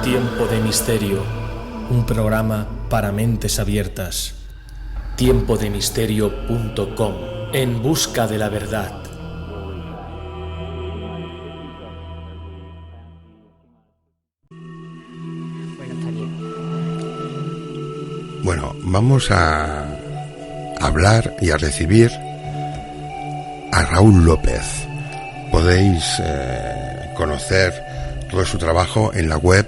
Tiempo de Misterio, un programa para mentes abiertas. Tiempodemisterio.com, en busca de la verdad. Bueno, vamos a hablar y a recibir a Raúl López. Podéis conocer todo su trabajo en la web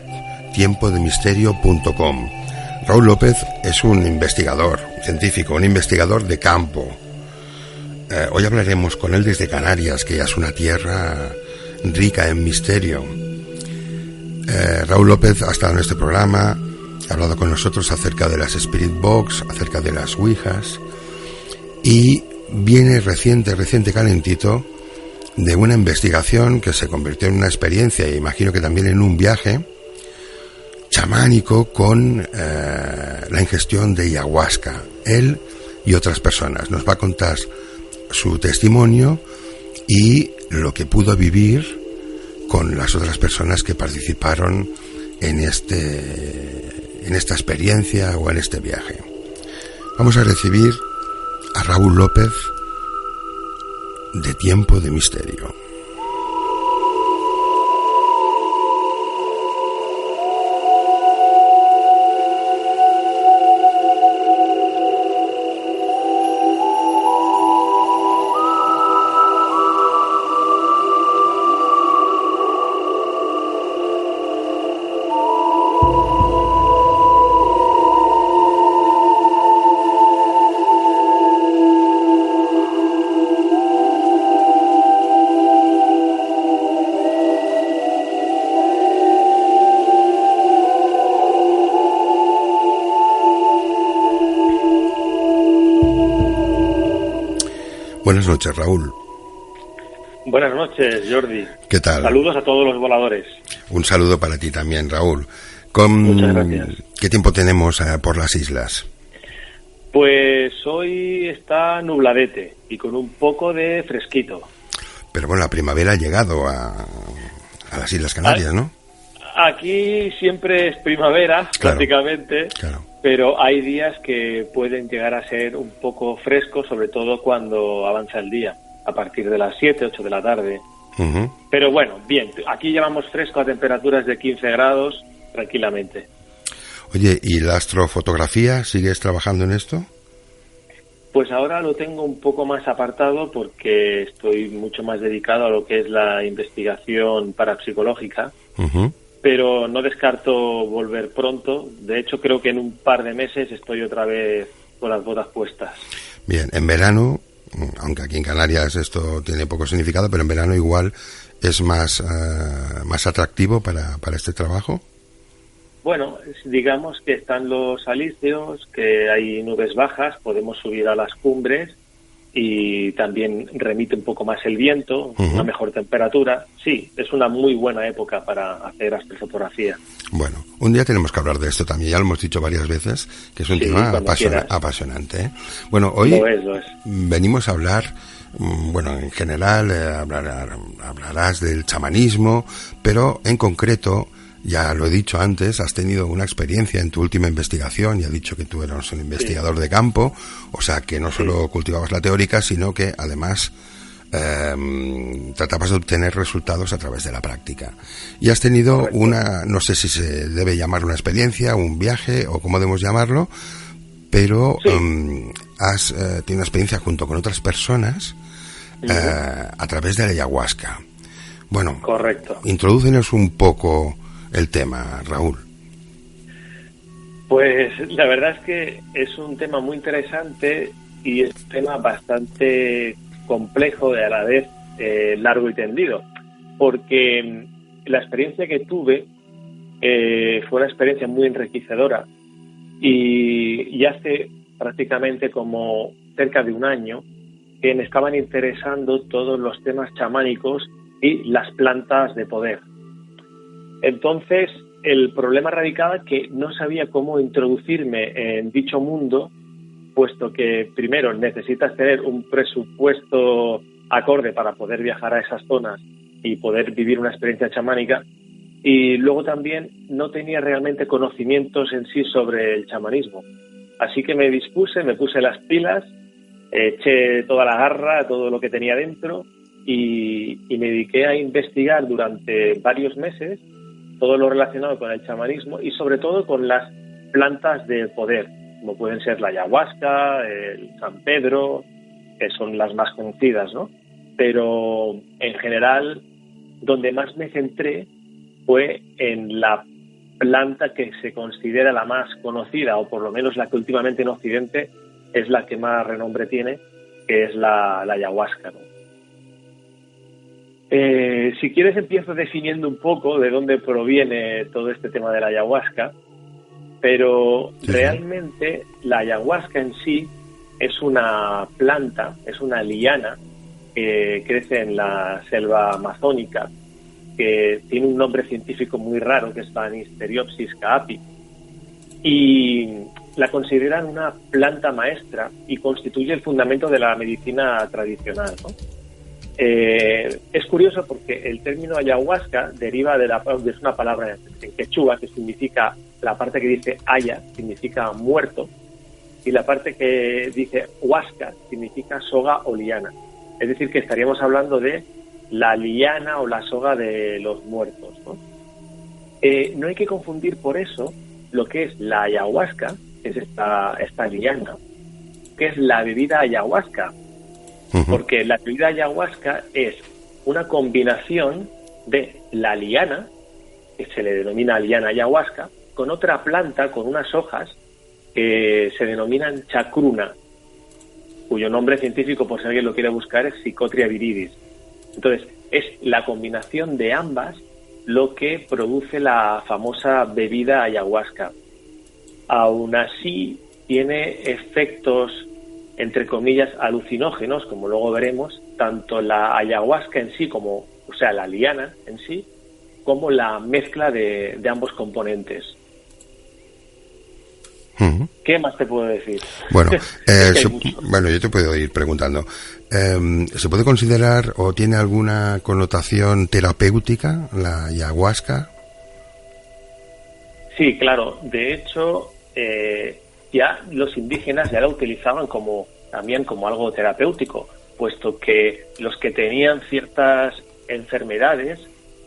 tiempodemisterio.com. Raúl López es un investigador científico, un investigador de campo. Hoy hablaremos con él desde Canarias, que ya es una tierra rica en misterio. Raúl López ha estado en este programa, ha hablado con nosotros acerca de las Spirit Box, acerca de las Ouijas, y viene reciente calentito de una investigación que se convirtió en una experiencia, e imagino que también en un viaje chamánico con la ingestión de ayahuasca. Él y otras personas. Nos va a contar su testimonio y lo que pudo vivir con las otras personas que participaron en esta experiencia o en este viaje. Vamos a recibir a Raúl López de Tiempo de Misterio. Buenas noches, Raúl. Buenas noches, Jordi. ¿Qué tal? Saludos a todos los voladores. Un saludo para ti también, Raúl. Muchas gracias. ¿Qué tiempo tenemos por las islas? Pues hoy está nubladete y con un poco de fresquito. Pero bueno, la primavera ha llegado a las Islas Canarias, ¿no? Aquí siempre es primavera, claro, prácticamente, claro. Pero hay días que pueden llegar a ser un poco frescos, sobre todo cuando avanza el día, a partir de las 7, 8 de la tarde. Uh-huh. Pero bueno, bien, aquí llevamos fresco a temperaturas de 15 grados tranquilamente. Oye, ¿y la astrofotografía? ¿Sigues trabajando en esto? Pues ahora lo tengo un poco más apartado porque estoy mucho más dedicado a lo que es la investigación parapsicológica. Uh-huh. Pero no descarto volver pronto. De hecho, creo que en un par de meses estoy otra vez con las botas puestas. Bien, en verano, aunque aquí en Canarias esto tiene poco significado, pero en verano igual es más atractivo para este trabajo. Bueno, digamos que están los alisios, que hay nubes bajas, podemos subir a las cumbres y también remite un poco más el viento, uh-huh, una mejor temperatura. Sí, es una muy buena época para hacer astrofotografía. Bueno, un día tenemos que hablar de esto también, ya lo hemos dicho varias veces, que es un tema apasionante, ¿eh? Bueno, hoy lo es. Venimos a hablar, bueno, en general hablarás del chamanismo, pero en concreto, ya lo he dicho antes, has tenido una experiencia en tu última investigación y has dicho que tú eras un investigador de campo, o sea que no solo cultivabas la teórica, sino que además tratabas de obtener resultados a través de la práctica. Y has tenido una, no sé si se debe llamar una experiencia, un viaje o cómo debemos llamarlo, pero has tenido una experiencia junto con otras personas a través de la ayahuasca. Bueno, correcto. Introdúcenos un poco el tema, Raúl. Pues la verdad es que es un tema muy interesante y es un tema bastante complejo y a la vez largo y tendido, porque la experiencia que tuve fue una experiencia muy enriquecedora y hace prácticamente como cerca de un año que me estaban interesando todos los temas chamánicos y las plantas de poder. Entonces, el problema radicaba que no sabía cómo introducirme en dicho mundo, puesto que, primero, necesitas tener un presupuesto acorde para poder viajar a esas zonas y poder vivir una experiencia chamánica, Y luego también no tenía realmente conocimientos en sí sobre el chamanismo. Así que me puse las pilas, eché toda la garra, todo lo que tenía dentro y me dediqué a investigar durante varios meses todo lo relacionado con el chamanismo y sobre todo con las plantas de poder, como pueden ser la ayahuasca, el San Pedro, que son las más conocidas, ¿no? Pero en general, donde más me centré fue en la planta que se considera la más conocida, o por lo menos la que últimamente en Occidente es la que más renombre tiene, que es la ayahuasca, ¿no? Si quieres empiezo definiendo un poco de dónde proviene todo este tema de la ayahuasca, pero realmente la ayahuasca en sí es una planta, es una liana que crece en la selva amazónica, que tiene un nombre científico muy raro, que es Banisteriopsis caapi, y la consideran una planta maestra y constituye el fundamento de la medicina tradicional, ¿no? Es curioso porque el término ayahuasca deriva de una palabra en quechua que significa, la parte que dice aya significa muerto y la parte que dice huasca significa soga o liana. Es decir, que estaríamos hablando de la liana o la soga de los muertos, ¿no? No hay que confundir por eso lo que es la ayahuasca, que es esta liana, que es la bebida ayahuasca. Porque la bebida ayahuasca es una combinación de la liana, que se le denomina liana ayahuasca, con otra planta, con unas hojas que se denominan chacruna, cuyo nombre científico, por si alguien lo quiere buscar, es Psychotria viridis. Entonces, es la combinación de ambas lo que produce la famosa bebida ayahuasca. Aún así, tiene efectos, entre comillas, alucinógenos, como luego veremos, tanto la ayahuasca en sí, o sea, la liana en sí, como la mezcla de ambos componentes. ¿Qué más te puedo decir? Bueno, yo te puedo ir preguntando. ¿Se puede considerar o tiene alguna connotación terapéutica la ayahuasca? Sí, claro. De hecho, ya los indígenas ya la utilizaban también como algo terapéutico, puesto que los que tenían ciertas enfermedades,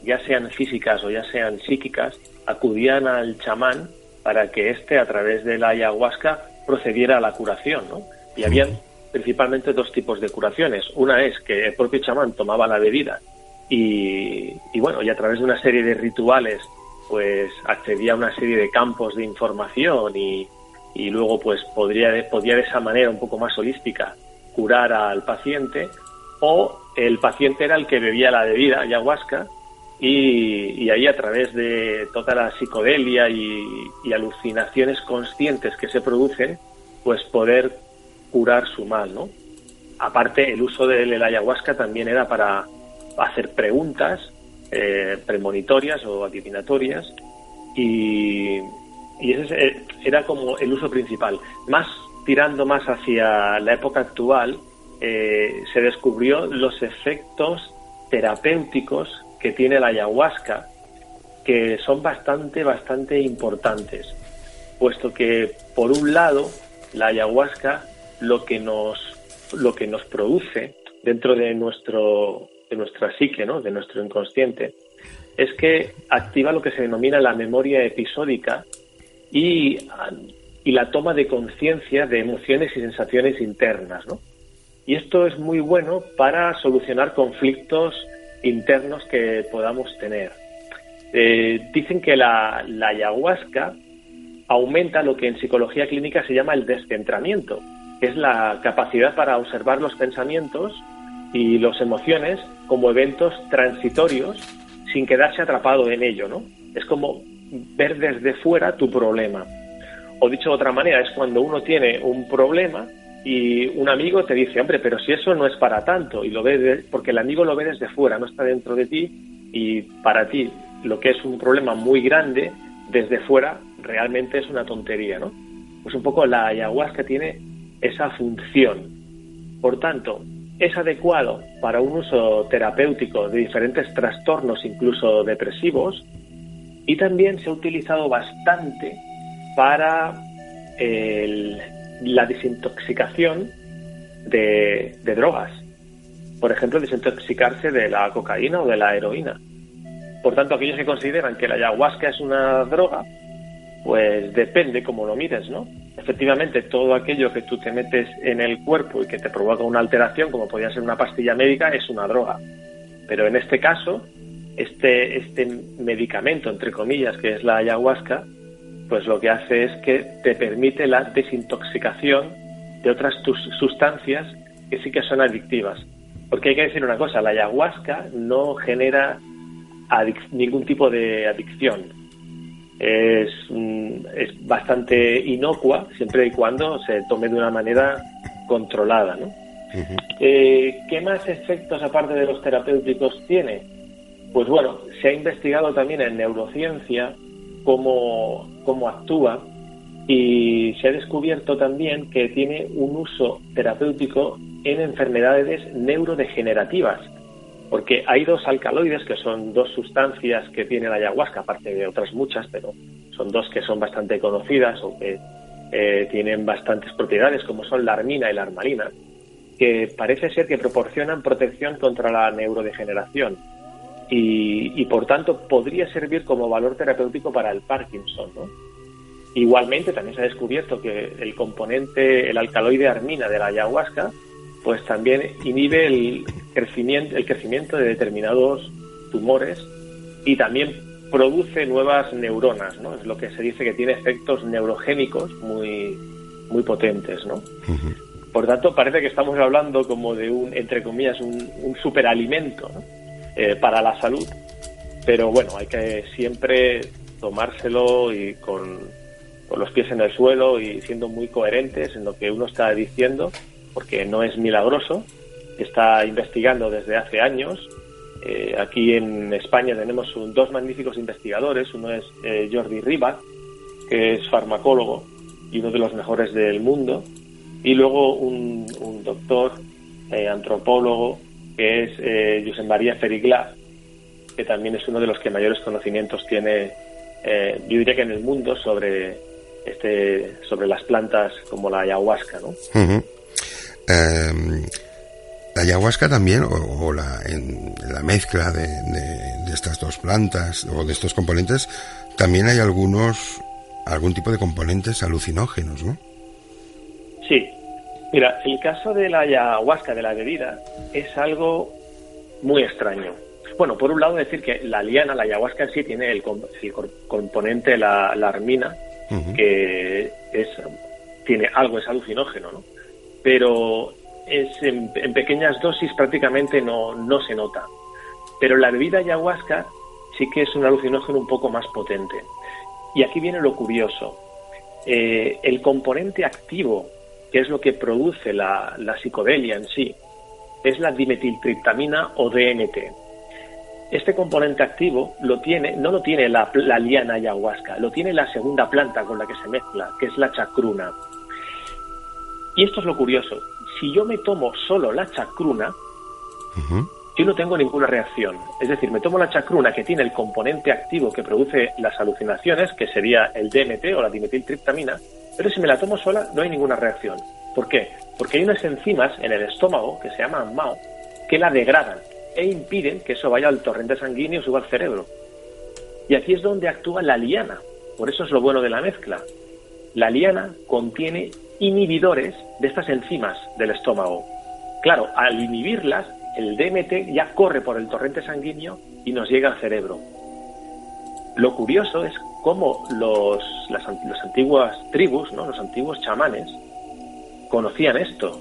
ya sean físicas o ya sean psíquicas, acudían al chamán para que éste, a través de la ayahuasca, procediera a la curación, ¿no? Y habían principalmente dos tipos de curaciones. Una es que el propio chamán tomaba la bebida y a través de una serie de rituales pues accedía a una serie de campos de información y luego pues podía de esa manera un poco más holística curar al paciente, o el paciente era el que bebía la bebida ayahuasca y ahí, a través de toda la psicodelia y alucinaciones conscientes que se producen, pues poder curar su mal, ¿no? Aparte, el uso de la ayahuasca también era para hacer preguntas premonitorias o adivinatorias, y ese era como el uso principal. Tirando más hacia la época actual, se descubrió los efectos terapéuticos que tiene la ayahuasca, que son bastante importantes, puesto que, por un lado, la ayahuasca lo que nos produce dentro de nuestra psique, ¿no?, de nuestro inconsciente, es que activa lo que se denomina la memoria episódica y la toma de conciencia de emociones y sensaciones internas, ¿no? Y esto es muy bueno para solucionar conflictos internos que podamos tener. Dicen que la ayahuasca aumenta lo que en psicología clínica se llama el descentramiento, que es la capacidad para observar los pensamientos y las emociones como eventos transitorios sin quedarse atrapado en ello, ¿no? Es como ver desde fuera tu problema. O dicho de otra manera, es cuando uno tiene un problema y un amigo te dice, hombre, pero si eso no es para tanto, y lo ve porque el amigo lo ve desde fuera, no está dentro de ti, y para ti lo que es un problema muy grande, desde fuera realmente es una tontería, ¿no? Pues un poco la ayahuasca tiene esa función. Por tanto, es adecuado para un uso terapéutico de diferentes trastornos, incluso depresivos, Y también se ha utilizado bastante para la desintoxicación de drogas. Por ejemplo, desintoxicarse de la cocaína o de la heroína. Por tanto, aquellos que consideran que la ayahuasca es una droga, pues depende cómo lo mires, ¿no? Efectivamente, todo aquello que tú te metes en el cuerpo y que te provoca una alteración, como podría ser una pastilla médica, es una droga. Pero en este caso, este medicamento, entre comillas, que es la ayahuasca, pues lo que hace es que te permite la desintoxicación de otras sustancias que sí que son adictivas. Porque hay que decir una cosa, la ayahuasca no genera ningún tipo de adicción. Es bastante inocua, siempre y cuando se tome de una manera controlada, ¿no? Uh-huh. ¿Qué más efectos, aparte de los terapéuticos, tiene? Pues bueno, se ha investigado también en neurociencia cómo actúa, y se ha descubierto también que tiene un uso terapéutico en enfermedades neurodegenerativas, porque hay dos alcaloides, que son dos sustancias que tiene la ayahuasca, aparte de otras muchas, pero son dos que son bastante conocidas o que tienen bastantes propiedades, como son la armina y la armalina, que parece ser que proporcionan protección contra la neurodegeneración y por tanto podría servir como valor terapéutico para el Parkinson, ¿no? Igualmente también se ha descubierto que el alcaloide armina de la ayahuasca, pues también inhibe el crecimiento de determinados tumores y también produce nuevas neuronas, ¿no? Es lo que se dice que tiene efectos neurogénicos muy, muy potentes, ¿no? Uh-huh. Por tanto, parece que estamos hablando como de entre comillas, un superalimento, ¿no? Para la salud, pero bueno, hay que siempre tomárselo y con los pies en el suelo y siendo muy coherentes en lo que uno está diciendo, porque no es milagroso, está investigando desde hace años. Aquí en España tenemos dos magníficos investigadores, uno es Jordi Ribach, que es farmacólogo y uno de los mejores del mundo, y luego un doctor antropólogo que es Josep María Ferriglà, que también es uno de los que mayores conocimientos tiene, yo diría que en el mundo, sobre las plantas como la ayahuasca, ¿no? Uh-huh. La ayahuasca también, en la mezcla de estas dos plantas o de estos componentes, también hay algún tipo de componentes alucinógenos, ¿no? Sí. Mira, el caso de la ayahuasca, de la bebida, es algo muy extraño. Bueno, por un lado decir que la ayahuasca en sí tiene el componente, la armina, uh-huh, que es alucinógeno, ¿no? Pero en pequeñas dosis prácticamente no se nota. Pero la bebida ayahuasca sí que es un alucinógeno un poco más potente. Y aquí viene lo curioso. El componente activo, que es lo que produce la psicodelia en sí, es la dimetiltriptamina o DMT. Este componente activo no lo tiene la liana ayahuasca, lo tiene la segunda planta con la que se mezcla, que es la chacruna. Y esto es lo curioso. Si yo me tomo solo la chacruna, uh-huh, yo no tengo ninguna reacción. Es decir, me tomo la chacruna, que tiene el componente activo que produce las alucinaciones, que sería el DMT o la dimetiltriptamina, pero si me la tomo sola no hay ninguna reacción. ¿Por qué? Porque hay unas enzimas en el estómago que se llaman MAO que la degradan e impiden que eso vaya al torrente sanguíneo y suba al cerebro. Y aquí es donde actúa la liana. Por eso es lo bueno de la mezcla. La liana contiene inhibidores de estas enzimas del estómago. Claro, al inhibirlas, el DMT ya corre por el torrente sanguíneo y nos llega al cerebro. Lo curioso es cómo las antiguas tribus, ¿no?, los antiguos chamanes, conocían esto,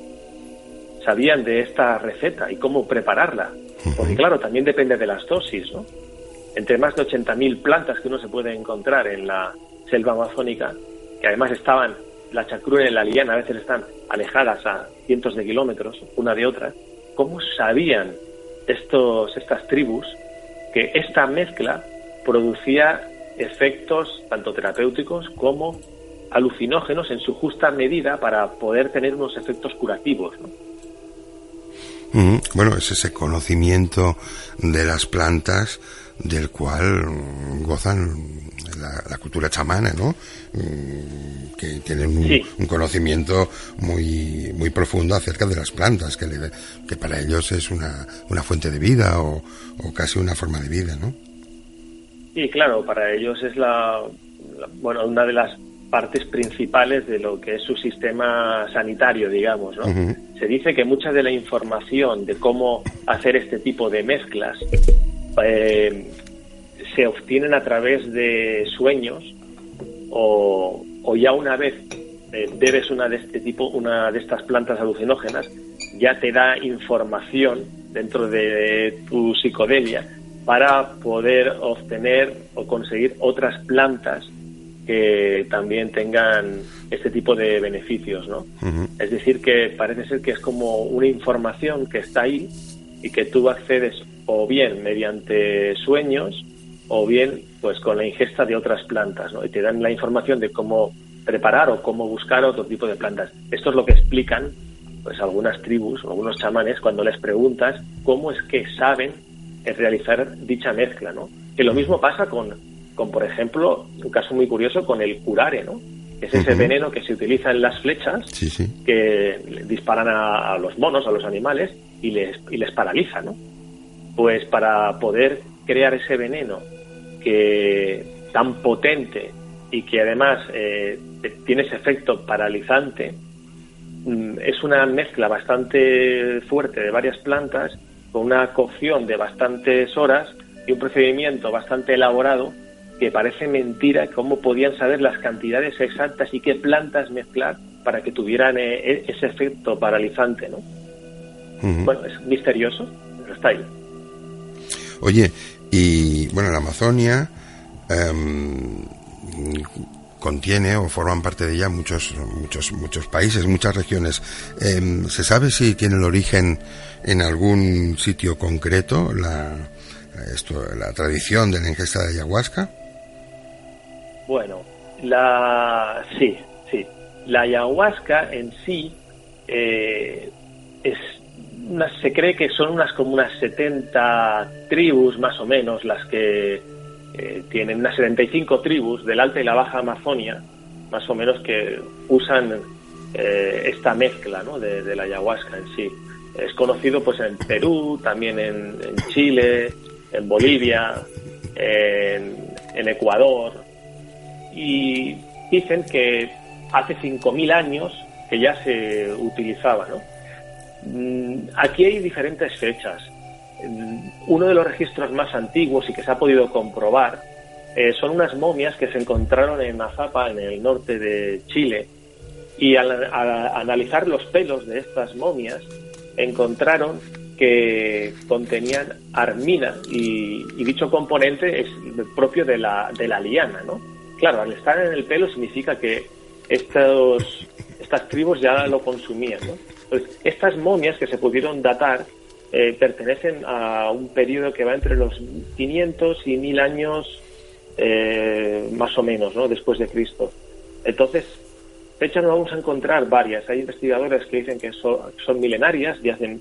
sabían de esta receta y cómo prepararla. Porque claro, también depende de las dosis, ¿no? Entre más de 80.000 plantas que uno se puede encontrar en la selva amazónica, que además estaban, la chacruna y la liana a veces están alejadas a cientos de kilómetros una de otra, ¿cómo sabían estas tribus que esta mezcla producía efectos tanto terapéuticos como alucinógenos en su justa medida para poder tener unos efectos curativos, ¿no? Bueno, es ese conocimiento de las plantas del cual gozan la cultura chamana, ¿no? Que tienen un conocimiento muy profundo acerca de las plantas, que para ellos es una fuente de vida o casi una forma de vida, ¿no? Sí, claro, para ellos es una de las partes principales de lo que es su sistema sanitario, digamos, ¿no? Se dice que mucha de la información de cómo hacer este tipo de mezclas se obtienen a través de sueños o ya una vez bebes una de estas plantas alucinógenas, ya te da información dentro de tu psicodelia para poder obtener o conseguir otras plantas que también tengan este tipo de beneficios, ¿no? Es decir, que parece ser que es como una información que está ahí y que tú accedes o bien mediante sueños o bien pues con la ingesta de otras plantas, ¿no? Y te dan la información de cómo preparar o cómo buscar otro tipo de plantas. Esto es lo que explican pues algunas tribus o algunos chamanes cuando les preguntas cómo es que saben realizar dicha mezcla, ¿no? Que lo mismo pasa con por ejemplo, un caso muy curioso con el curare, ¿no? Es ese veneno que se utiliza en las flechas que disparan a los monos, a los animales y les paraliza, ¿no? Pues para poder crear ese veneno que tan potente y que además tiene ese efecto paralizante, es una mezcla bastante fuerte de varias plantas con una cocción de bastantes horas y un procedimiento bastante elaborado que parece mentira cómo podían saber las cantidades exactas y qué plantas mezclar para que tuvieran ese efecto paralizante, ¿no? Bueno, es misterioso, pero está ahí. Oye, y bueno, la Amazonia contiene o forman parte de ella muchos países, muchas regiones. ¿Se sabe si tiene el origen en algún sitio concreto la tradición de la ingesta de ayahuasca? Bueno, sí. La ayahuasca en sí se cree que son como unas 70 tribus más o menos las que tienen unas 75 tribus del Alta y la Baja Amazonia, más o menos, que usan esta mezcla, ¿no? de la ayahuasca en sí. Es conocido pues en Perú, también en Chile, en Bolivia, en Ecuador, y dicen que hace 5.000 años que ya se utilizaba, ¿no? Aquí hay diferentes fechas. Uno de los registros más antiguos y que se ha podido comprobar son unas momias que se encontraron en Mazapa, en el norte de Chile, y al analizar los pelos de estas momias encontraron que contenían armina y dicho componente es propio de la liana, ¿no? Claro, al estar en el pelo significa que estas tribus ya lo consumían, ¿no? Entonces, estas momias que se pudieron datar pertenecen a un periodo que va entre los 500 y 1000 años más o menos, ¿no? Después de Cristo. Entonces, fechas no vamos a encontrar varias. Hay investigadores que dicen que son milenarias, de hace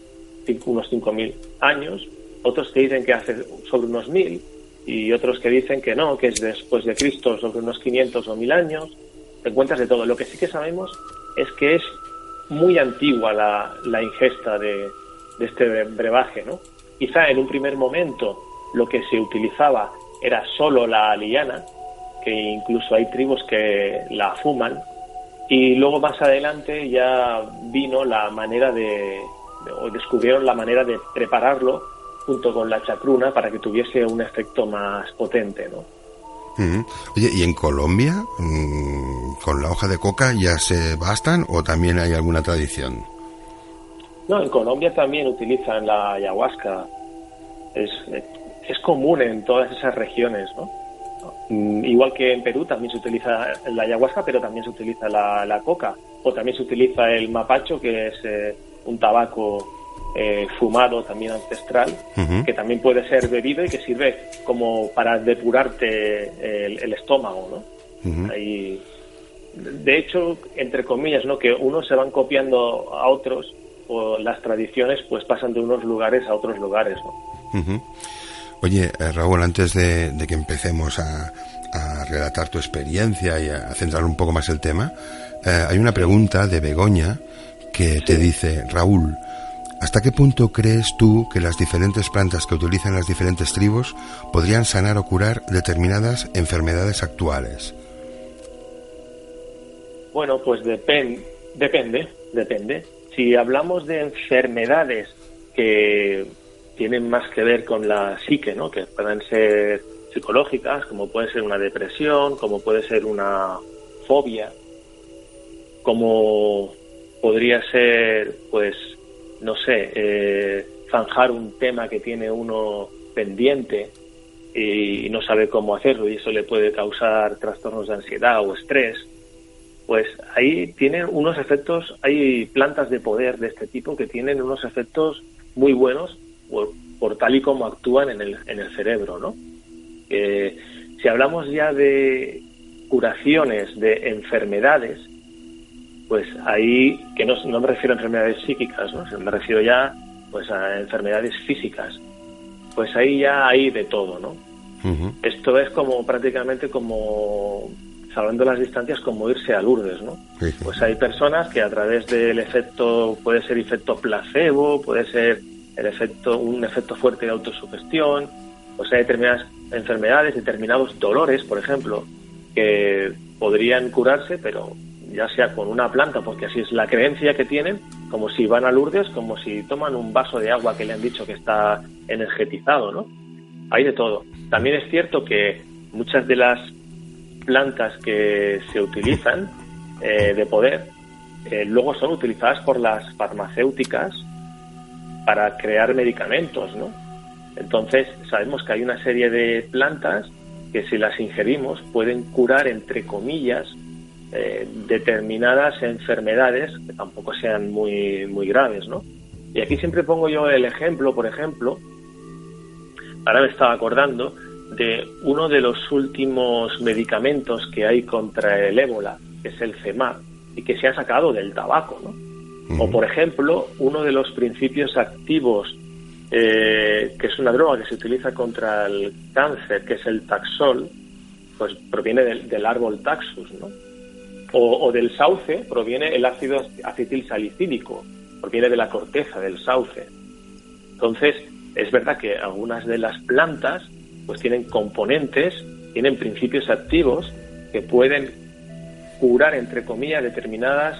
unos 5.000 años, otros que dicen que hace sobre unos 1.000 y otros que dicen que no, que es después de Cristo sobre unos 500 o 1.000 años. Te encuentras de todo. Lo que sí que sabemos es que es muy antigua la ingesta de este brebaje, ¿no? Quizá en un primer momento lo que se utilizaba era solo la liana, que incluso hay tribus que la fuman, y luego más adelante ya vino la manera o descubrieron la manera de prepararlo junto con la chacruna para que tuviese un efecto más potente, ¿no? Oye, ¿y en Colombia con la hoja de coca ya se bastan o también hay alguna tradición? No, en Colombia también utilizan la ayahuasca. Es común en todas esas regiones, ¿no? Igual que en Perú también se utiliza la ayahuasca, pero también se utiliza la coca, o también se utiliza el mapacho, que es un tabaco fumado también ancestral, que también puede ser bebido y que sirve como para depurarte el estómago, ¿no? Ahí, de hecho, entre comillas, ¿no? Que unos se van copiando a otros o las tradiciones pues pasan de unos lugares a otros lugares, ¿no? Uh-huh. Oye, Raúl, antes de que empecemos a relatar tu experiencia y a centrar un poco más el tema, hay una pregunta de Begoña que te dice: Raúl, ¿hasta qué punto crees tú que las diferentes plantas que utilizan las diferentes tribus podrían sanar o curar determinadas enfermedades actuales? Bueno, pues depende. Si hablamos de enfermedades que tienen más que ver con la psique, ¿no? Que pueden ser psicológicas, como puede ser una depresión, como puede ser una fobia, como podría ser, pues, no sé, zanjar un tema que tiene uno pendiente y no sabe cómo hacerlo, y eso le puede causar trastornos de ansiedad o estrés. Pues ahí tienen unos efectos, hay plantas de poder de este tipo que tienen unos efectos muy buenos por tal y como actúan en el cerebro, ¿no? Si hablamos ya de curaciones de enfermedades, pues ahí, que no me refiero a enfermedades psíquicas, ¿no? Me refiero ya pues a enfermedades físicas, pues ahí ya hay de todo, ¿no? Uh-huh. Esto es como prácticamente como, salvando las distancias, como irse a Lourdes, ¿no? Sí. Pues hay personas que a través del efecto, puede ser efecto placebo, puede ser un efecto fuerte de autosugestión, pues hay determinadas enfermedades, determinados dolores, por ejemplo, que podrían curarse, pero ya sea con una planta, porque así es la creencia que tienen, como si van a Lourdes, como si toman un vaso de agua que le han dicho que está energetizado, ¿no? Hay de todo. También es cierto que muchas de las plantas que se utilizan de poder luego son utilizadas por las farmacéuticas para crear medicamentos, ¿no? Entonces sabemos que hay una serie de plantas que si las ingerimos pueden curar, entre comillas, determinadas enfermedades que tampoco sean muy, muy graves, ¿no? Y aquí siempre pongo yo el ejemplo, por ejemplo, ahora me estaba acordando de uno de los últimos medicamentos que hay contra el ébola, que es el CEMAP, y que se ha sacado del tabaco, ¿no? Uh-huh. O, por ejemplo, uno de los principios activos, que es una droga que se utiliza contra el cáncer, que es el Taxol, pues proviene del árbol Taxus, ¿no? O del sauce proviene el ácido acetilsalicílico, proviene de la corteza del sauce. Entonces, es verdad que algunas de las plantas pues tienen componentes, tienen principios activos que pueden curar, entre comillas, determinadas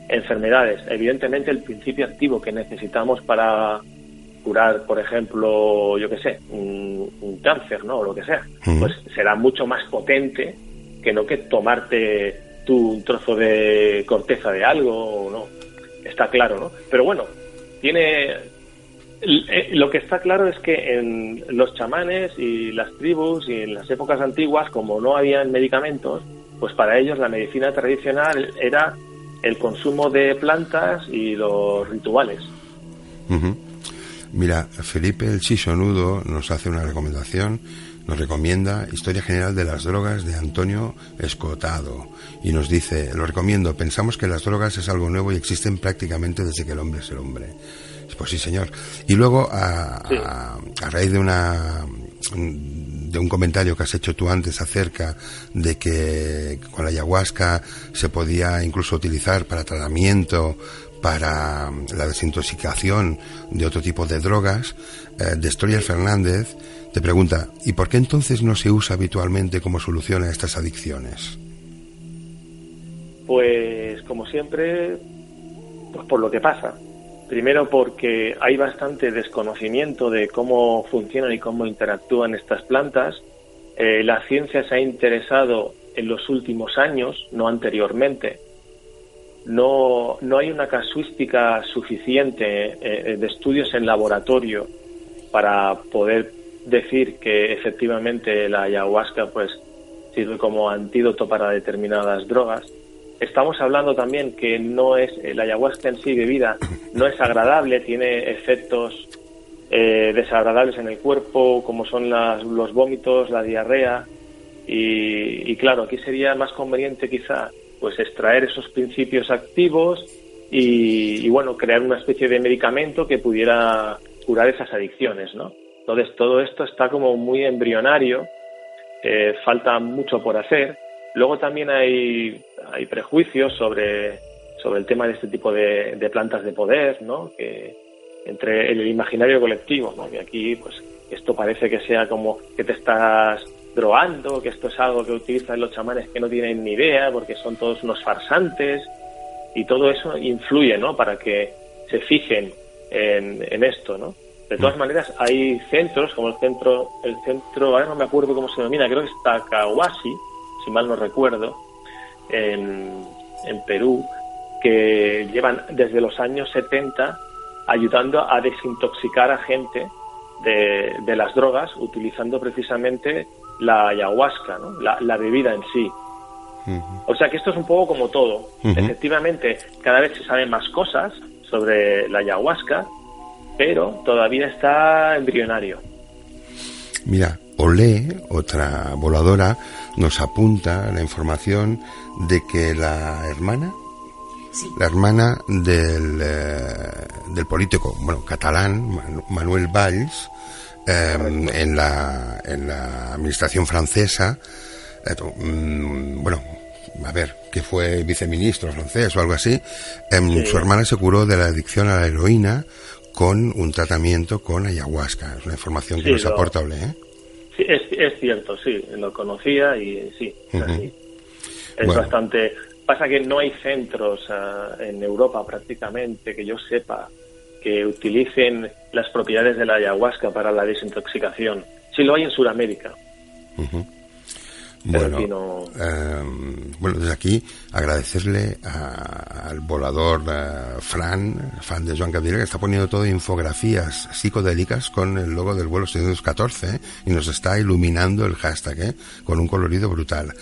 enfermedades. Evidentemente, el principio activo que necesitamos para curar, por ejemplo, yo qué sé, un cáncer, ¿no? O lo que sea, pues será mucho más potente que no que tomarte tú un trozo de corteza de algo, ¿no? Está claro, ¿no? Pero bueno, lo que está claro es que en los chamanes y las tribus y en las épocas antiguas, como no habían medicamentos, pues para ellos la medicina tradicional era el consumo de plantas y los rituales. Uh-huh. Mira, Felipe el Chisonudo nos hace una recomendación, nos recomienda Historia General de las Drogas de Antonio Escotado y nos dice: lo recomiendo, pensamos que las drogas es algo nuevo y existen prácticamente desde que el hombre es el hombre. Pues sí, señor. Y luego, a raíz de un comentario que has hecho tú antes acerca de que con la ayahuasca se podía incluso utilizar para tratamiento, para la desintoxicación de otro tipo de drogas, Destroyer Fernández te pregunta: ¿y por qué entonces no se usa habitualmente como solución a estas adicciones? Pues, como siempre, pues por lo que pasa. Primero porque hay bastante desconocimiento de cómo funcionan y cómo interactúan estas plantas. La ciencia se ha interesado en los últimos años, no anteriormente. No hay una casuística suficiente de estudios en laboratorio para poder decir que efectivamente la ayahuasca pues sirve como antídoto para determinadas drogas. Estamos hablando también que no es la ayahuasca en sí bebida, no es agradable, tiene efectos desagradables en el cuerpo, como son los vómitos, la diarrea, y claro, aquí sería más conveniente quizá pues extraer esos principios activos y bueno, crear una especie de medicamento que pudiera curar esas adicciones, ¿no? Entonces todo esto está como muy embrionario, falta mucho por hacer. Luego también hay prejuicios sobre el tema de este tipo de plantas de poder, ¿no? Que entre el imaginario colectivo, ¿no? Que aquí pues esto parece que sea como que te estás drogando, que esto es algo que utilizan los chamanes que no tienen ni idea porque son todos unos farsantes, y todo eso influye, ¿no? Para que se fijen en esto, ¿no? De todas maneras, hay centros, como el centro, ahora no me acuerdo cómo se denomina, creo que es Tacahuasi, si mal no recuerdo, en Perú, que llevan desde los años 70 ayudando a desintoxicar a gente de las drogas, utilizando precisamente la ayahuasca, ¿no? La bebida en sí. O sea que esto es un poco como todo. Efectivamente, cada vez se saben más cosas sobre la ayahuasca, pero todavía está embrionario. Mira, Olé, otra voladora, nos apunta la información de que la hermana del político, bueno, catalán, Manuel Valls, en la administración francesa, bueno, a ver, que fue viceministro francés o algo así, sí. Su hermana se curó de la adicción a la heroína con un tratamiento con ayahuasca. Es una información que nos aporta Olé, ¿eh? Sí, es cierto, sí, lo conocía y sí, es así. Es bueno. Bastante... Pasa que no hay centros en Europa prácticamente, que yo sepa, que utilicen las propiedades de la ayahuasca para la desintoxicación. Sí lo hay en Sudamérica. Bueno, bueno, desde aquí agradecerle al volador Fran, fan de Joan Capdevila, que está poniendo todo infografías psicodélicas con el logo del vuelo 714, y nos está iluminando el hashtag, con un colorido brutal.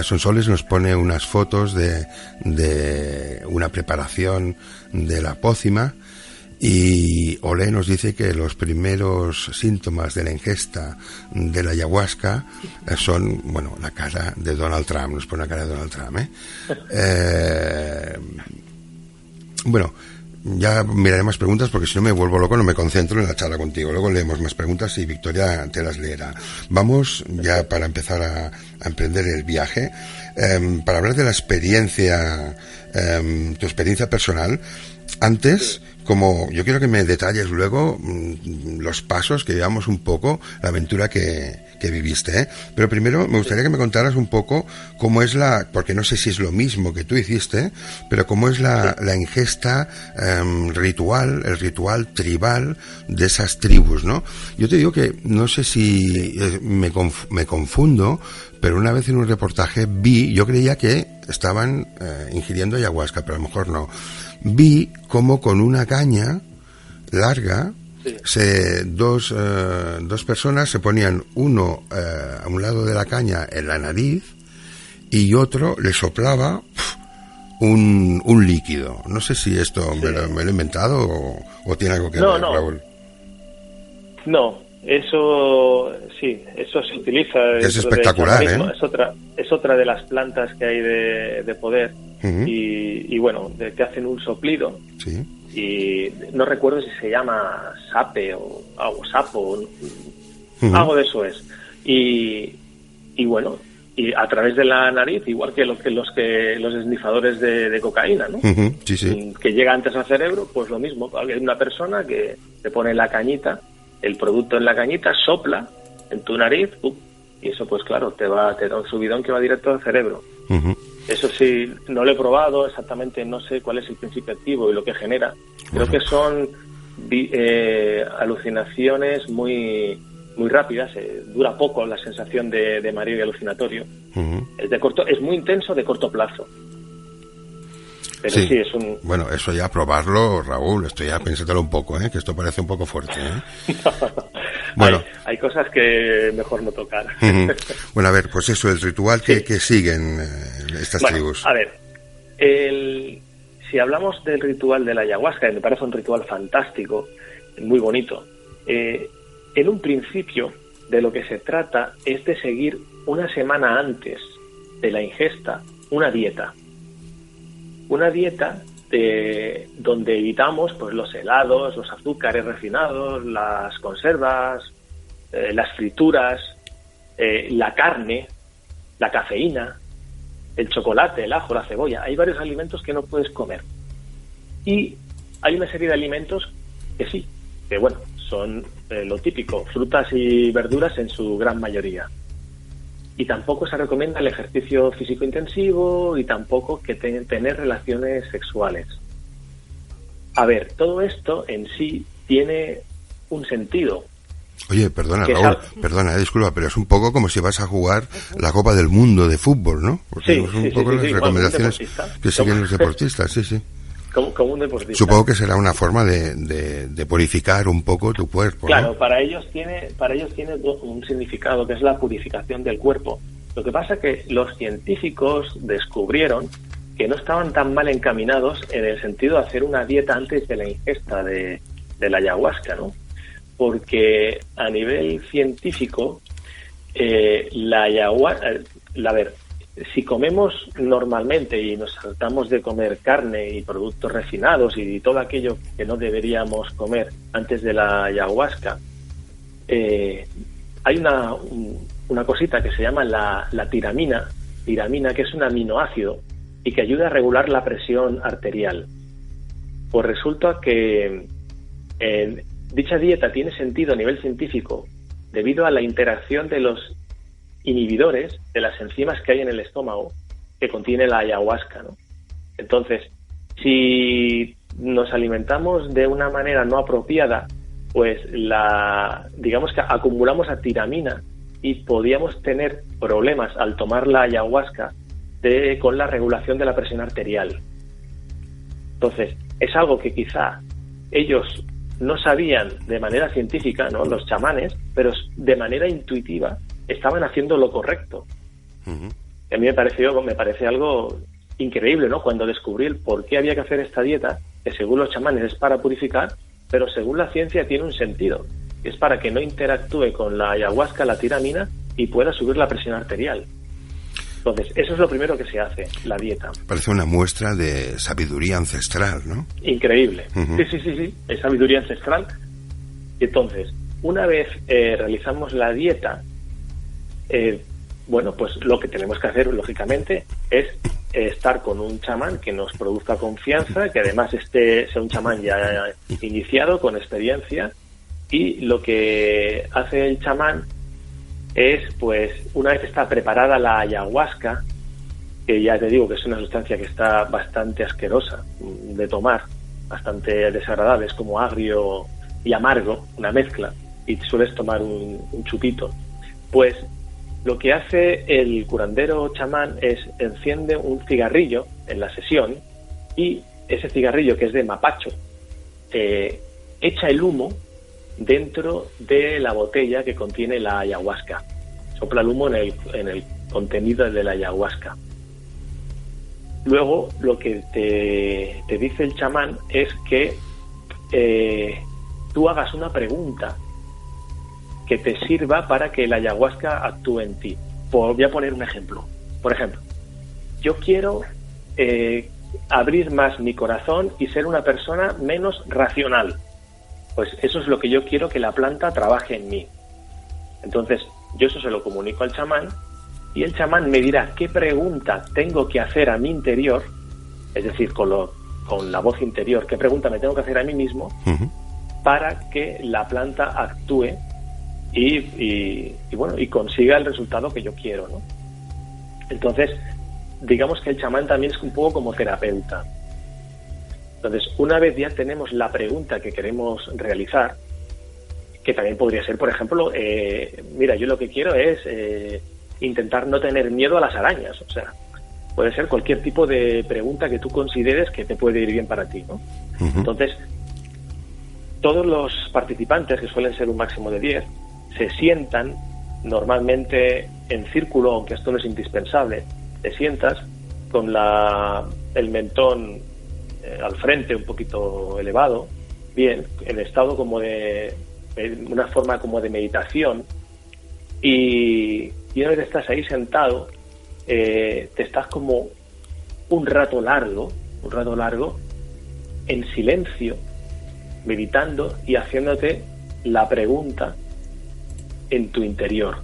Sonsoles nos pone unas fotos de una preparación de la pócima, y Olé nos dice que los primeros síntomas de la ingesta de la ayahuasca son, bueno, la cara de Donald Trump, nos pone la cara de Donald Trump, Bueno, ya miraré más preguntas porque si no me vuelvo loco, no me concentro en la charla contigo. Luego leemos más preguntas y Victoria te las leerá. Vamos ya para empezar a emprender el viaje, para hablar de la experiencia, tu experiencia personal. Antes, como yo quiero que me detalles luego los pasos, que llevamos un poco la aventura que viviste, pero primero me gustaría que me contaras un poco cómo es porque no sé si es lo mismo que tú hiciste, pero cómo es la ingesta ritual, el ritual tribal de esas tribus, ¿no? Yo te digo que no sé si me confundo, pero una vez en un reportaje yo creía que estaban ingiriendo ayahuasca, pero a lo mejor no. Vi como con una caña larga, dos personas se ponían uno a un lado de la caña en la nariz y otro le soplaba un líquido. No sé si esto me lo he inventado o tiene algo que ver, Raúl. No, eso sí, eso se utiliza. Es espectacular, Es otra de las plantas que hay de poder. Y bueno, te hacen un soplido, y no recuerdo si se llama sape o sapo, algo de eso es, y bueno, y a través de la nariz, igual que los esnifadores de cocaína, ¿no? Que llega antes al cerebro, pues lo mismo. Hay una persona que te pone la cañita, el producto en la cañita, sopla en tu nariz, y eso pues claro, te da un subidón que va directo al cerebro. Eso sí, no lo he probado exactamente, no sé cuál es el principio activo y lo que genera. Creo que son alucinaciones muy muy rápidas, dura poco la sensación de mareo y alucinatorio. Es muy intenso de corto plazo. Pero sí, es un... Bueno, eso ya probarlo, Raúl, esto ya pénsatelo un poco, que esto parece un poco fuerte, Bueno, hay cosas que mejor no tocar. Bueno, a ver, pues eso, el ritual que siguen estas tribus. A ver, si hablamos del ritual de la ayahuasca, que me parece un ritual fantástico, muy bonito, en un principio de lo que se trata es de seguir una semana antes de la ingesta una dieta. Una dieta donde evitamos pues los helados, los azúcares refinados, las conservas, las frituras, la carne, la cafeína, el chocolate, el ajo, la cebolla. Hay varios alimentos que no puedes comer. Y hay una serie de alimentos que sí, que bueno, son lo típico, frutas y verduras en su gran mayoría. Y tampoco se recomienda el ejercicio físico intensivo y tampoco que tener relaciones sexuales. A ver, todo esto en sí tiene un sentido. Oye, perdona, Raúl, disculpa, pero es un poco como si vas a jugar la Copa del Mundo de fútbol, ¿no? Porque sí, son un poco las recomendaciones que siguen los deportistas, sí. Como un deportista. Supongo que será una forma de purificar un poco tu cuerpo, claro, ¿no? para ellos tiene un significado que es la purificación del cuerpo. Lo que pasa es que los científicos descubrieron que no estaban tan mal encaminados en el sentido de hacer una dieta antes de la ingesta de la ayahuasca, ¿no? Porque a nivel científico, la ayahuasca, si comemos normalmente y nos saltamos de comer carne y productos refinados y todo aquello que no deberíamos comer antes de la ayahuasca, hay una cosita que se llama la tiramina, que es un aminoácido y que ayuda a regular la presión arterial. Pues resulta que dicha dieta tiene sentido a nivel científico debido a la interacción de los inhibidores de las enzimas que hay en el estómago que contiene la ayahuasca, ¿no? Entonces, si nos alimentamos de una manera no apropiada, pues digamos que acumulamos a tiramina y podíamos tener problemas al tomar la ayahuasca con la regulación de la presión arterial. Entonces, es algo que quizá ellos no sabían de manera científica, ¿no?, los chamanes, pero de manera intuitiva estaban haciendo lo correcto. Uh-huh. Y a mí me parece algo increíble, ¿no?, cuando descubrí el por qué había que hacer esta dieta, que según los chamanes es para purificar, pero según la ciencia tiene un sentido. Es para que no interactúe con la ayahuasca, la tiramina, y pueda subir la presión arterial. Entonces, eso es lo primero que se hace, la dieta. Parece una muestra de sabiduría ancestral, ¿no? Increíble. Uh-huh. Sí, es sabiduría ancestral. Y entonces, una vez realizamos la dieta, pues lo que tenemos que hacer, lógicamente, es estar con un chamán que nos produzca confianza, que además sea un chamán ya iniciado, con experiencia, y lo que hace el chamán es, pues, una vez está preparada la ayahuasca, que ya te digo que es una sustancia que está bastante asquerosa de tomar, bastante desagradable, es como agrio y amargo, una mezcla, y sueles tomar un chupito, pues lo que hace el curandero chamán es enciende un cigarrillo en la sesión y ese cigarrillo, que es de mapacho, echa el humo dentro de la botella que contiene la ayahuasca. Sopla el humo en el contenido de la ayahuasca. Luego lo que te dice el chamán es que tú hagas una pregunta que te sirva para que la ayahuasca actúe en ti. Voy a poner un ejemplo. Por ejemplo, yo quiero abrir más mi corazón y ser una persona menos racional. Pues eso es lo que yo quiero que la planta trabaje en mí. Entonces, yo eso se lo comunico al chamán y el chamán me dirá qué pregunta tengo que hacer a mi interior, es decir, con la voz interior, qué pregunta me tengo que hacer a mí mismo, uh-huh, para que la planta actúe y consiga el resultado que yo quiero, ¿no? Entonces, digamos que el chamán también es un poco como terapeuta. Entonces, una vez ya tenemos la pregunta que queremos realizar, que también podría ser, por ejemplo, mira, yo lo que quiero es intentar no tener miedo a las arañas. O sea, puede ser cualquier tipo de pregunta que tú consideres que te puede ir bien para ti, ¿no? Uh-huh. Entonces, todos los participantes, que suelen ser un máximo de 10, se sientan normalmente en círculo, aunque esto no es indispensable. Te sientas con el mentón al frente un poquito elevado, bien, en estado como de una forma como de meditación, y una vez estás ahí sentado, te estás como un rato largo en silencio, meditando y haciéndote la pregunta en tu interior.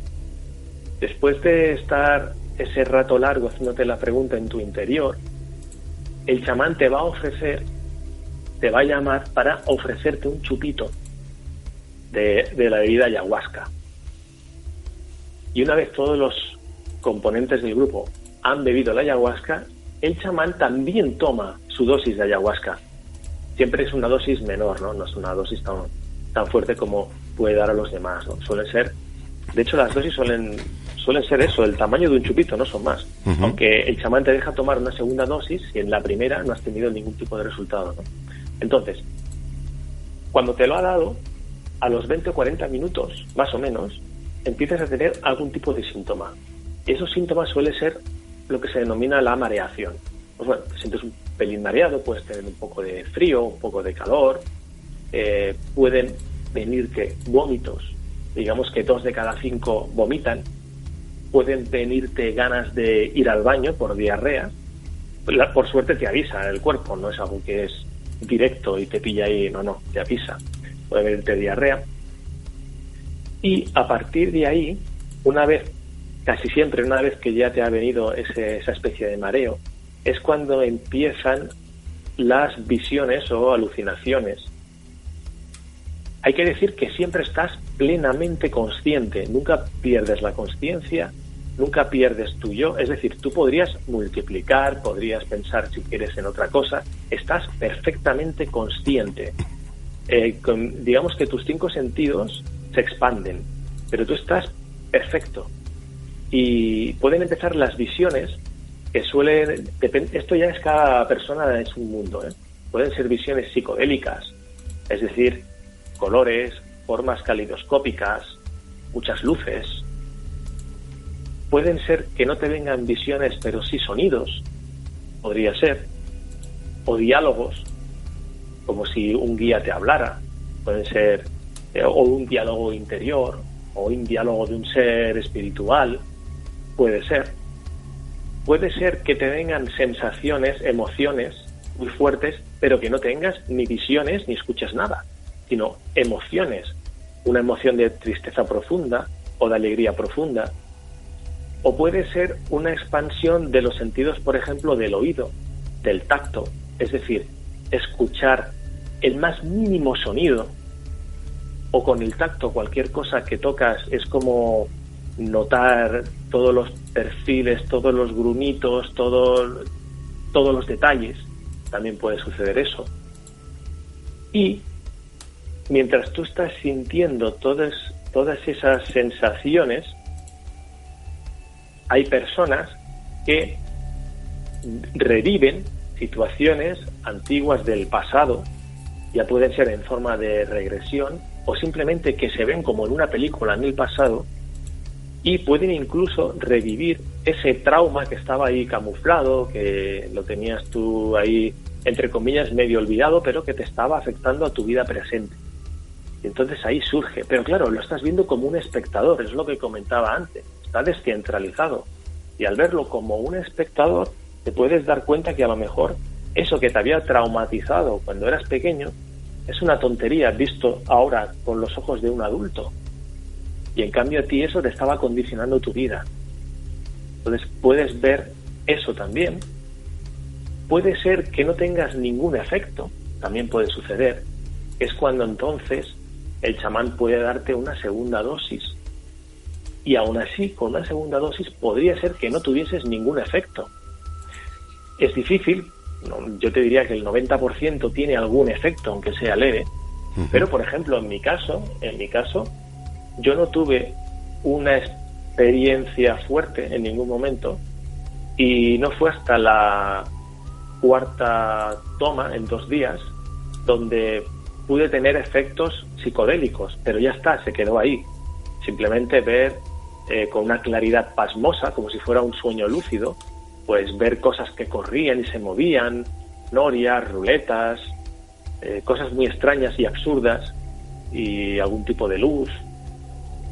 Después de estar ese rato largo haciéndote la pregunta en tu interior, el chamán te va a llamar para ofrecerte un chupito de la bebida ayahuasca. Y una vez todos los componentes del grupo han bebido la ayahuasca, el chamán también toma su dosis de ayahuasca. Siempre es una dosis menor, ¿no? Es una dosis tan fuerte como puede dar a los demás, ¿no? Suele ser, de hecho las dosis suelen ser eso, el tamaño de un chupito, no son más. Uh-huh. Aunque el chamán te deja tomar una segunda dosis y en la primera no has tenido ningún tipo de resultado, ¿no? Entonces, cuando te lo ha dado, a los 20 o 40 minutos, más o menos, empiezas a tener algún tipo de síntoma. Y esos síntomas suele ser lo que se denomina la mareación. Pues bueno, te sientes un pelín mareado, puedes tener un poco de frío, un poco de calor, pueden venirte vómitos, digamos que 2 de cada 5 vomitan, pueden venirte ganas de ir al baño por diarrea. Por suerte te avisa el cuerpo, no es algo que es directo y te pilla ahí, no, te avisa. Puede venirte diarrea. Y a partir de ahí, casi siempre una vez que ya te ha venido esa especie de mareo, es cuando empiezan las visiones o alucinaciones. Hay que decir que siempre estás plenamente consciente, nunca pierdes la consciencia, nunca pierdes tu yo, es decir, tú podrías multiplicar, podrías pensar si quieres en otra cosa, estás perfectamente consciente. Digamos que tus 5 sentidos se expanden, pero tú estás perfecto. Y pueden empezar las visiones que suelen... Esto ya es cada persona, es un mundo, ¿eh? Pueden ser visiones psicodélicas, es decir, colores, formas calidoscópicas, muchas luces. Pueden ser que no te vengan visiones, pero sí sonidos, podría ser, o diálogos, como si un guía te hablara, pueden ser, o un diálogo interior, o un diálogo de un ser espiritual, puede ser. Puede ser que te vengan sensaciones, emociones muy fuertes, pero que no tengas ni visiones ni escuches nada, sino emociones, una emoción de tristeza profunda o de alegría profunda. O puede ser una expansión de los sentidos, por ejemplo, del oído, del tacto, es decir, escuchar el más mínimo sonido, o con el tacto cualquier cosa que tocas es como notar todos los perfiles, todos los grumitos, todos los detalles. También puede suceder eso. Y mientras tú estás sintiendo todas esas sensaciones, hay personas que reviven situaciones antiguas del pasado, ya pueden ser en forma de regresión o simplemente que se ven como en una película en el pasado, y pueden incluso revivir ese trauma que estaba ahí camuflado, que lo tenías tú ahí, entre comillas, medio olvidado, pero que te estaba afectando a tu vida presente. Y entonces ahí surge, pero claro, lo estás viendo como un espectador, es lo que comentaba antes, está descentralizado. Y al verlo como un espectador, te puedes dar cuenta que a lo mejor eso que te había traumatizado cuando eras pequeño es una tontería visto ahora con los ojos de un adulto. Y en cambio a ti eso te estaba condicionando tu vida. Entonces puedes ver eso también. Puede ser que no tengas ningún efecto, también puede suceder. Es cuando entonces el chamán puede darte una segunda dosis. Y aún así, con una segunda dosis podría ser que no tuvieses ningún efecto. Es difícil, yo te diría que el 90% tiene algún efecto, aunque sea leve. Uh-huh. Pero, por ejemplo, en mi caso, yo no tuve una experiencia fuerte en ningún momento, y no fue hasta la 4ª toma en 2 días donde pude tener efectos psicodélicos, pero ya está, se quedó ahí. Simplemente ver con una claridad pasmosa, como si fuera un sueño lúcido, pues ver cosas que corrían y se movían, norias, ruletas, cosas muy extrañas y absurdas, y algún tipo de luz,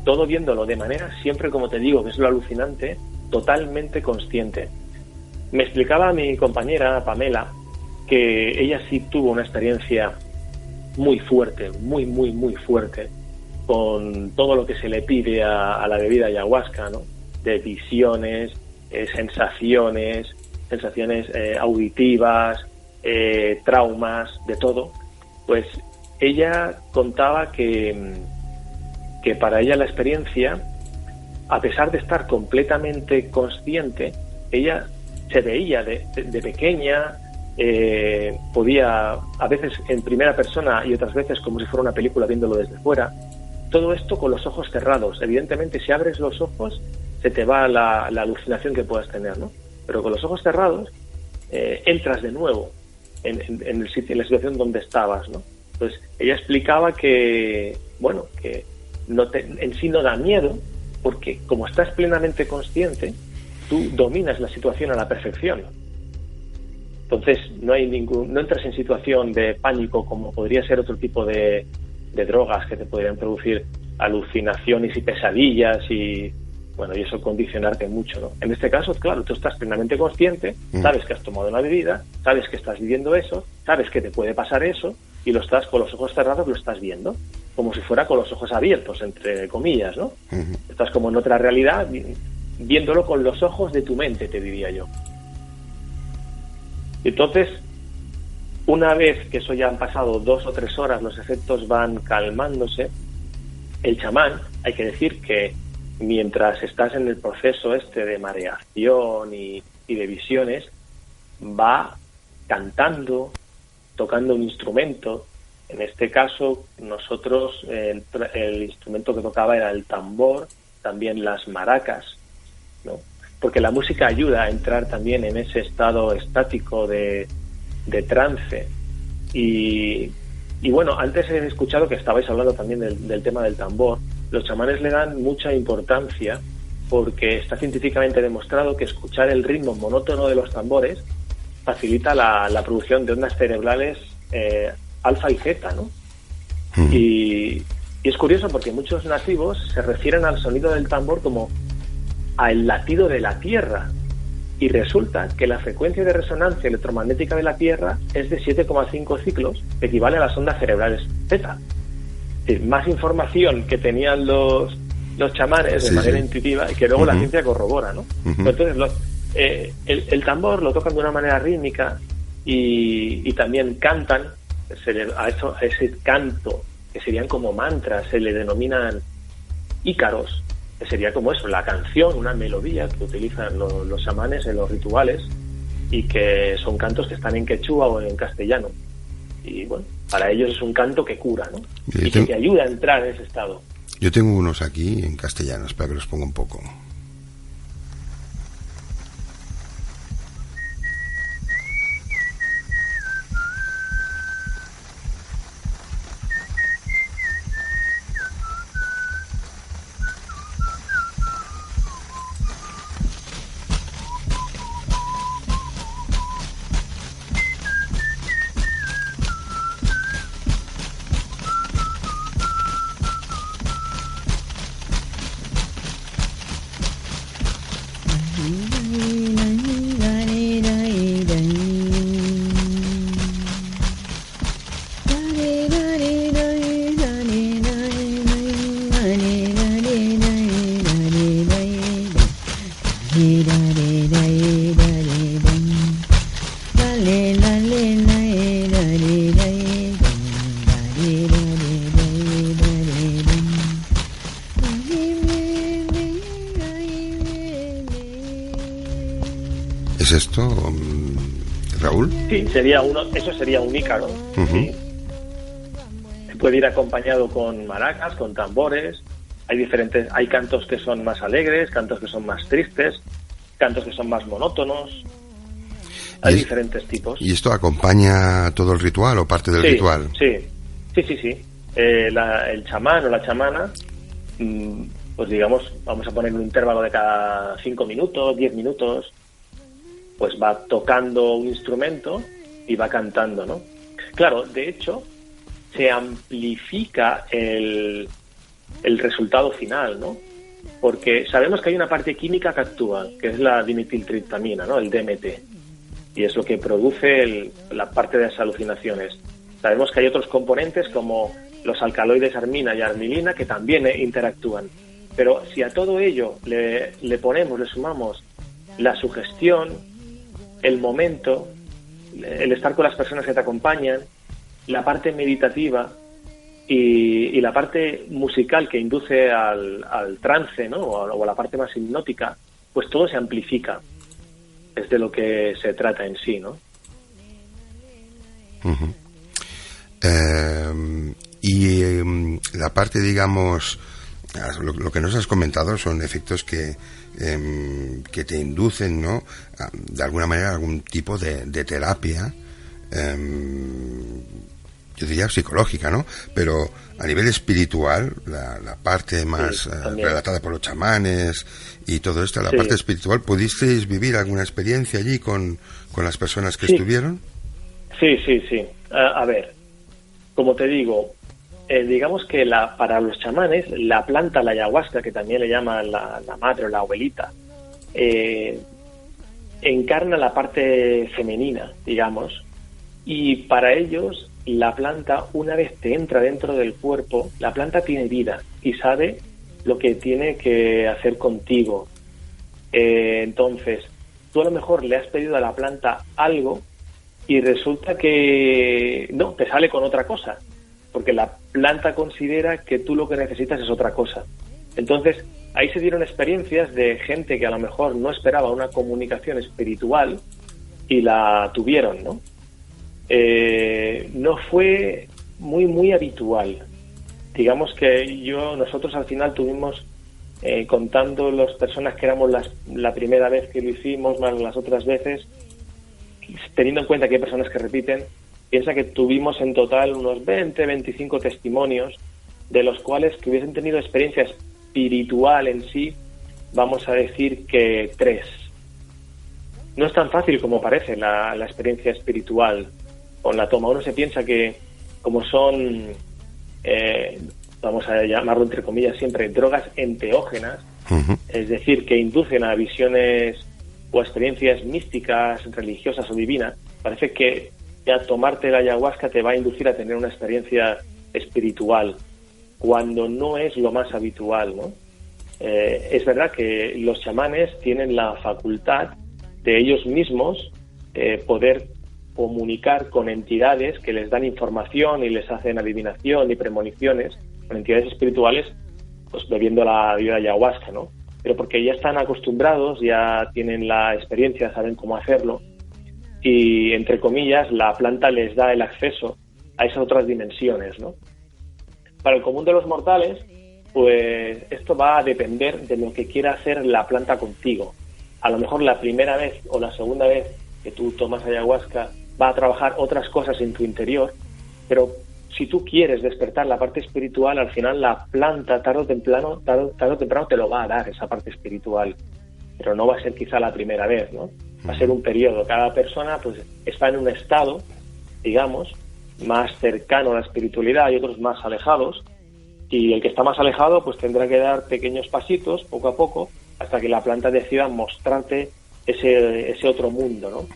todo viéndolo de manera, siempre, como te digo, que es lo alucinante, totalmente consciente. Me explicaba mi compañera Pamela que ella sí tuvo una experiencia muy fuerte, muy fuerte, con todo lo que se le pide a la bebida ayahuasca, ¿no? De visiones, sensaciones auditivas, traumas, de todo. Pues ella contaba que para ella la experiencia, a pesar de estar completamente consciente, ella se veía de pequeña, podía, a veces en primera persona y otras veces como si fuera una película viéndolo desde fuera. Todo esto con los ojos cerrados. Evidentemente, si abres los ojos, se te va la alucinación que puedas tener, ¿no? Pero con los ojos cerrados, entras de nuevo en el sitio, en la situación donde estabas, ¿no? Entonces, ella explicaba que, bueno, que en sí no da miedo, porque como estás plenamente consciente, tú dominas la situación a la perfección. Entonces, no entras en situación de pánico como podría ser otro tipo de drogas que te podrían producir alucinaciones y pesadillas y eso condicionarte mucho, ¿no? En este caso, claro, tú estás plenamente consciente, sabes que has tomado una bebida, sabes que estás viviendo eso, sabes que te puede pasar eso y lo estás con los ojos cerrados, lo estás viendo, como si fuera con los ojos abiertos, entre comillas, ¿no? Estás como en otra realidad, viéndolo con los ojos de tu mente, te diría yo. Entonces, una vez que eso ya han pasado 2 o 3 horas, los efectos van calmándose, el chamán, hay que decir que mientras estás en el proceso de mareación y de visiones, va cantando, tocando un instrumento. En este caso, nosotros, el instrumento que tocaba era el tambor, también las maracas, ¿no? Porque la música ayuda a entrar también en ese estado estático de trance. Y bueno, antes he escuchado que estabais hablando también del tema del tambor. Los chamanes le dan mucha importancia porque está científicamente demostrado que escuchar el ritmo monótono de los tambores facilita la producción de ondas cerebrales alfa y zeta, ¿no? Y es curioso porque muchos nativos se refieren al sonido del tambor como al latido de la Tierra. Y resulta que la frecuencia de resonancia electromagnética de la Tierra es de 7,5 ciclos, que equivale a las ondas cerebrales zeta. Es decir, más información que tenían los chamanes de manera intuitiva y que luego la ciencia corrobora, ¿no? Entonces, el tambor lo tocan de una manera rítmica y también cantan. A ese canto, que serían como mantras, se le denominan ícaros, que sería como eso, la canción, una melodía que utilizan los chamanes en los rituales y que son cantos que están en quechua o en castellano. Y bueno, para ellos es un canto que cura, ¿no? Y que te ayuda a entrar en ese estado. Yo tengo unos aquí en castellano, espera que los ponga un poco. ¿Es esto, Raúl? Sí, eso sería un ícaro. Sí. Puede ir acompañado con maracas, con tambores. Hay cantos que son más alegres, cantos que son más tristes, cantos que son más monótonos. Hay diferentes tipos. ¿Y esto acompaña todo el ritual o parte del ritual? Sí. El chamán o la chamana, pues digamos, vamos a poner un intervalo de cada 5 minutos, 10 minutos, pues va tocando un instrumento y va cantando, ¿no? Claro, de hecho, se amplifica el resultado final, ¿no? Porque sabemos que hay una parte química que actúa, que es la dimetiltriptamina, ¿no? El DMT. y es lo que produce la parte de las alucinaciones. Sabemos que hay otros componentes como los alcaloides armina y armilina que también interactúan, pero si a todo ello le sumamos la sugestión, el momento, el estar con las personas que te acompañan, la parte meditativa y la parte musical que induce al trance, ¿no? o a la parte más hipnótica, pues todo se amplifica. Es de lo que se trata en sí, ¿no? Uh-huh. La parte, digamos, lo que nos has comentado son efectos que te inducen, ¿no?, de alguna manera algún tipo de terapia, yo diría psicológica, ¿no? Pero a nivel espiritual, la parte más relatada por los chamanes y todo esto, la parte espiritual, ¿pudisteis vivir alguna experiencia allí con las personas que estuvieron? Sí. A ver, como te digo, digamos que para los chamanes, la planta, la ayahuasca, que también le llaman la madre o la abuelita, encarna la parte femenina, digamos, y para ellos la planta, una vez te entra dentro del cuerpo, la planta tiene vida y sabe lo que tiene que hacer contigo. Entonces, tú a lo mejor le has pedido a la planta algo y resulta que no, te sale con otra cosa, porque la planta considera que tú lo que necesitas es otra cosa. Entonces, ahí se dieron experiencias de gente que a lo mejor no esperaba una comunicación espiritual y la tuvieron, ¿no? No fue muy habitual. Digamos que nosotros al final tuvimos, contando las personas que éramos la primera vez que lo hicimos, más las otras veces, teniendo en cuenta que hay personas que repiten, piensa que tuvimos en total unos 20-25 testimonios, de los cuales que hubiesen tenido experiencia espiritual en sí, vamos a decir que 3. No es tan fácil como parece la experiencia espiritual con la toma. Uno se piensa que como son, vamos a llamarlo entre comillas siempre, drogas enteógenas, es decir, que inducen a visiones o experiencias místicas, religiosas o divinas, parece que ya tomarte la ayahuasca te va a inducir a tener una experiencia espiritual, cuando no es lo más habitual, ¿no? Es verdad que los chamanes tienen la facultad de ellos mismos poder comunicar con entidades que les dan información y les hacen adivinación y premoniciones, con entidades espirituales, pues bebiendo la bebida ayahuasca, ¿no? Pero porque ya están acostumbrados, ya tienen la experiencia, saben cómo hacerlo, y, entre comillas, la planta les da el acceso a esas otras dimensiones, ¿no? Para el común de los mortales, pues esto va a depender de lo que quiera hacer la planta contigo. A lo mejor la primera vez o la segunda vez que tú tomas ayahuasca va a trabajar otras cosas en tu interior, pero si tú quieres despertar la parte espiritual, al final la planta tarde o temprano te lo va a dar, esa parte espiritual, pero no va a ser quizá la primera vez, ¿no? Va a ser un periodo. Cada persona pues está en un estado, digamos, más cercano a la espiritualidad y otros más alejados, y el que está más alejado pues tendrá que dar pequeños pasitos poco a poco hasta que la planta decida mostrarte ese otro mundo, ¿no?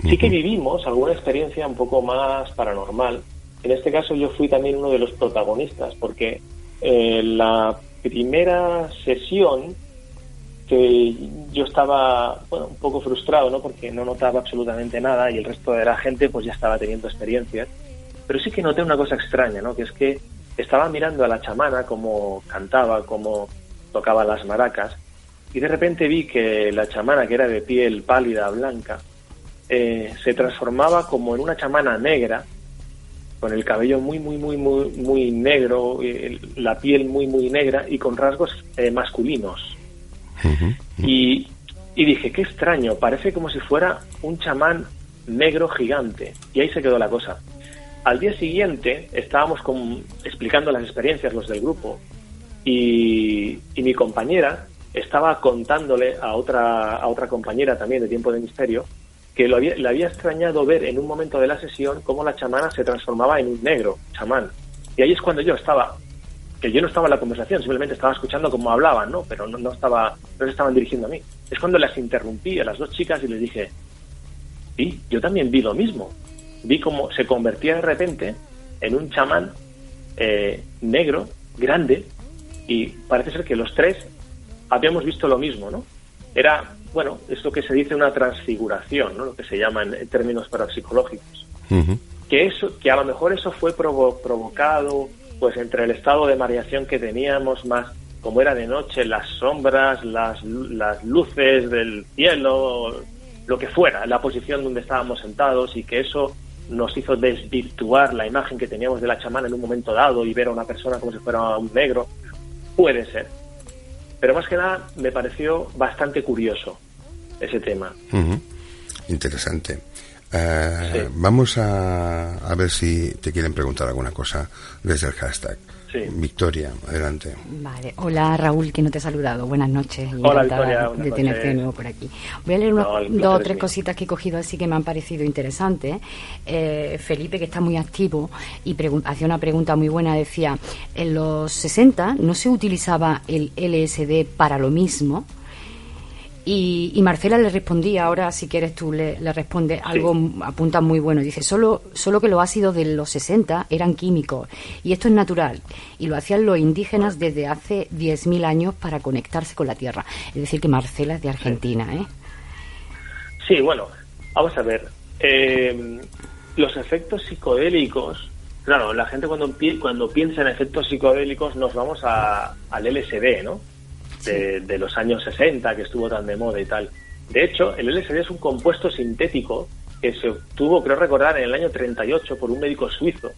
Sí que vivimos alguna experiencia un poco más paranormal. En este caso yo fui también uno de los protagonistas, porque la primera sesión que yo estaba un poco frustrado, ¿no? Porque no notaba absolutamente nada y el resto de la gente pues ya estaba teniendo experiencias, pero sí que noté una cosa extraña, ¿no? Que es que estaba mirando a la chamana cómo cantaba, cómo tocaba las maracas, y de repente vi que la chamana, que era de piel pálida, blanca, se transformaba como en una chamana negra, con el cabello muy negro, la piel muy negra y con rasgos masculinos. Y dije, qué extraño, parece como si fuera un chamán negro gigante. Y ahí se quedó la cosa. Al día siguiente estábamos explicando las experiencias, los del grupo, y mi compañera estaba contándole a otra compañera también de Tiempo de Misterio que le había extrañado ver en un momento de la sesión cómo la chamana se transformaba en un negro chamán. Y ahí es cuando yo no estaba en la conversación, simplemente estaba escuchando cómo hablaban, ¿no? Pero no se estaban dirigiendo a mí. Es cuando las interrumpí a las dos chicas y les dije, y yo también vi lo mismo. Vi cómo se convertía de repente en un chamán negro, grande, y parece ser que los tres habíamos visto lo mismo, ¿no? Era, bueno, es lo que se dice una transfiguración, ¿no? Lo que se llama en términos parapsicológicos. Uh-huh. Que a lo mejor eso fue provocado pues entre el estado de mareación que teníamos, más como era de noche, las sombras, las luces del cielo, lo que fuera, la posición donde estábamos sentados, y que eso nos hizo desvirtuar la imagen que teníamos de la chamana en un momento dado y ver a una persona como si fuera un negro. Puede ser. Pero más que nada me pareció bastante curioso ese tema. Uh-huh. Interesante. Sí. Vamos a ver si te quieren preguntar alguna cosa desde el hashtag. Sí. Victoria, adelante. Vale, hola Raúl, que no te he saludado. Buenas noches. Hola Victoria, de tenerte de nuevo por aquí. Voy a leer dos o tres cositas que he cogido así que me han parecido interesantes. Felipe, que está muy activo y hacía una pregunta muy buena, decía, en los 60 no se utilizaba el LSD para lo mismo. Y Marcela le respondía, ahora si quieres tú le respondes algo, apunta muy bueno, dice, solo que los ácidos de los 60 eran químicos y esto es natural y lo hacían los indígenas desde hace 10.000 años para conectarse con la tierra. Es decir que Marcela es de Argentina, ¿eh? Sí, bueno, vamos a ver, los efectos psicodélicos, claro, la gente cuando piensa en efectos psicodélicos nos vamos al LSD, ¿no? De los años 60, que estuvo tan de moda y tal. De hecho, el LSD es un compuesto sintético que se obtuvo, creo recordar, en el año 38 por un médico suizo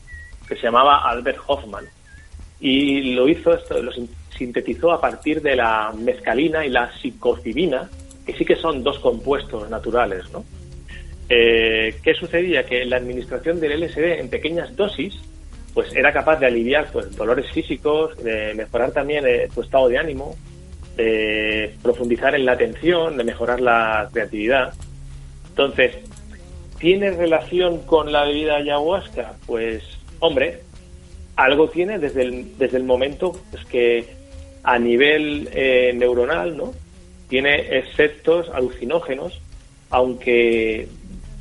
que se llamaba Albert Hoffman. Y lo sintetizó a partir de la mezcalina y la psilocibina, que sí que son dos compuestos naturales, ¿no? ¿Qué sucedía? Que la administración del LSD en pequeñas dosis pues era capaz de aliviar pues dolores físicos, de mejorar también tu estado de ánimo, de profundizar en la atención, de mejorar la creatividad. Entonces, ¿tiene relación con la bebida ayahuasca? Pues, hombre, algo tiene desde el momento pues, que a nivel neuronal, ¿no? Tiene efectos alucinógenos, aunque,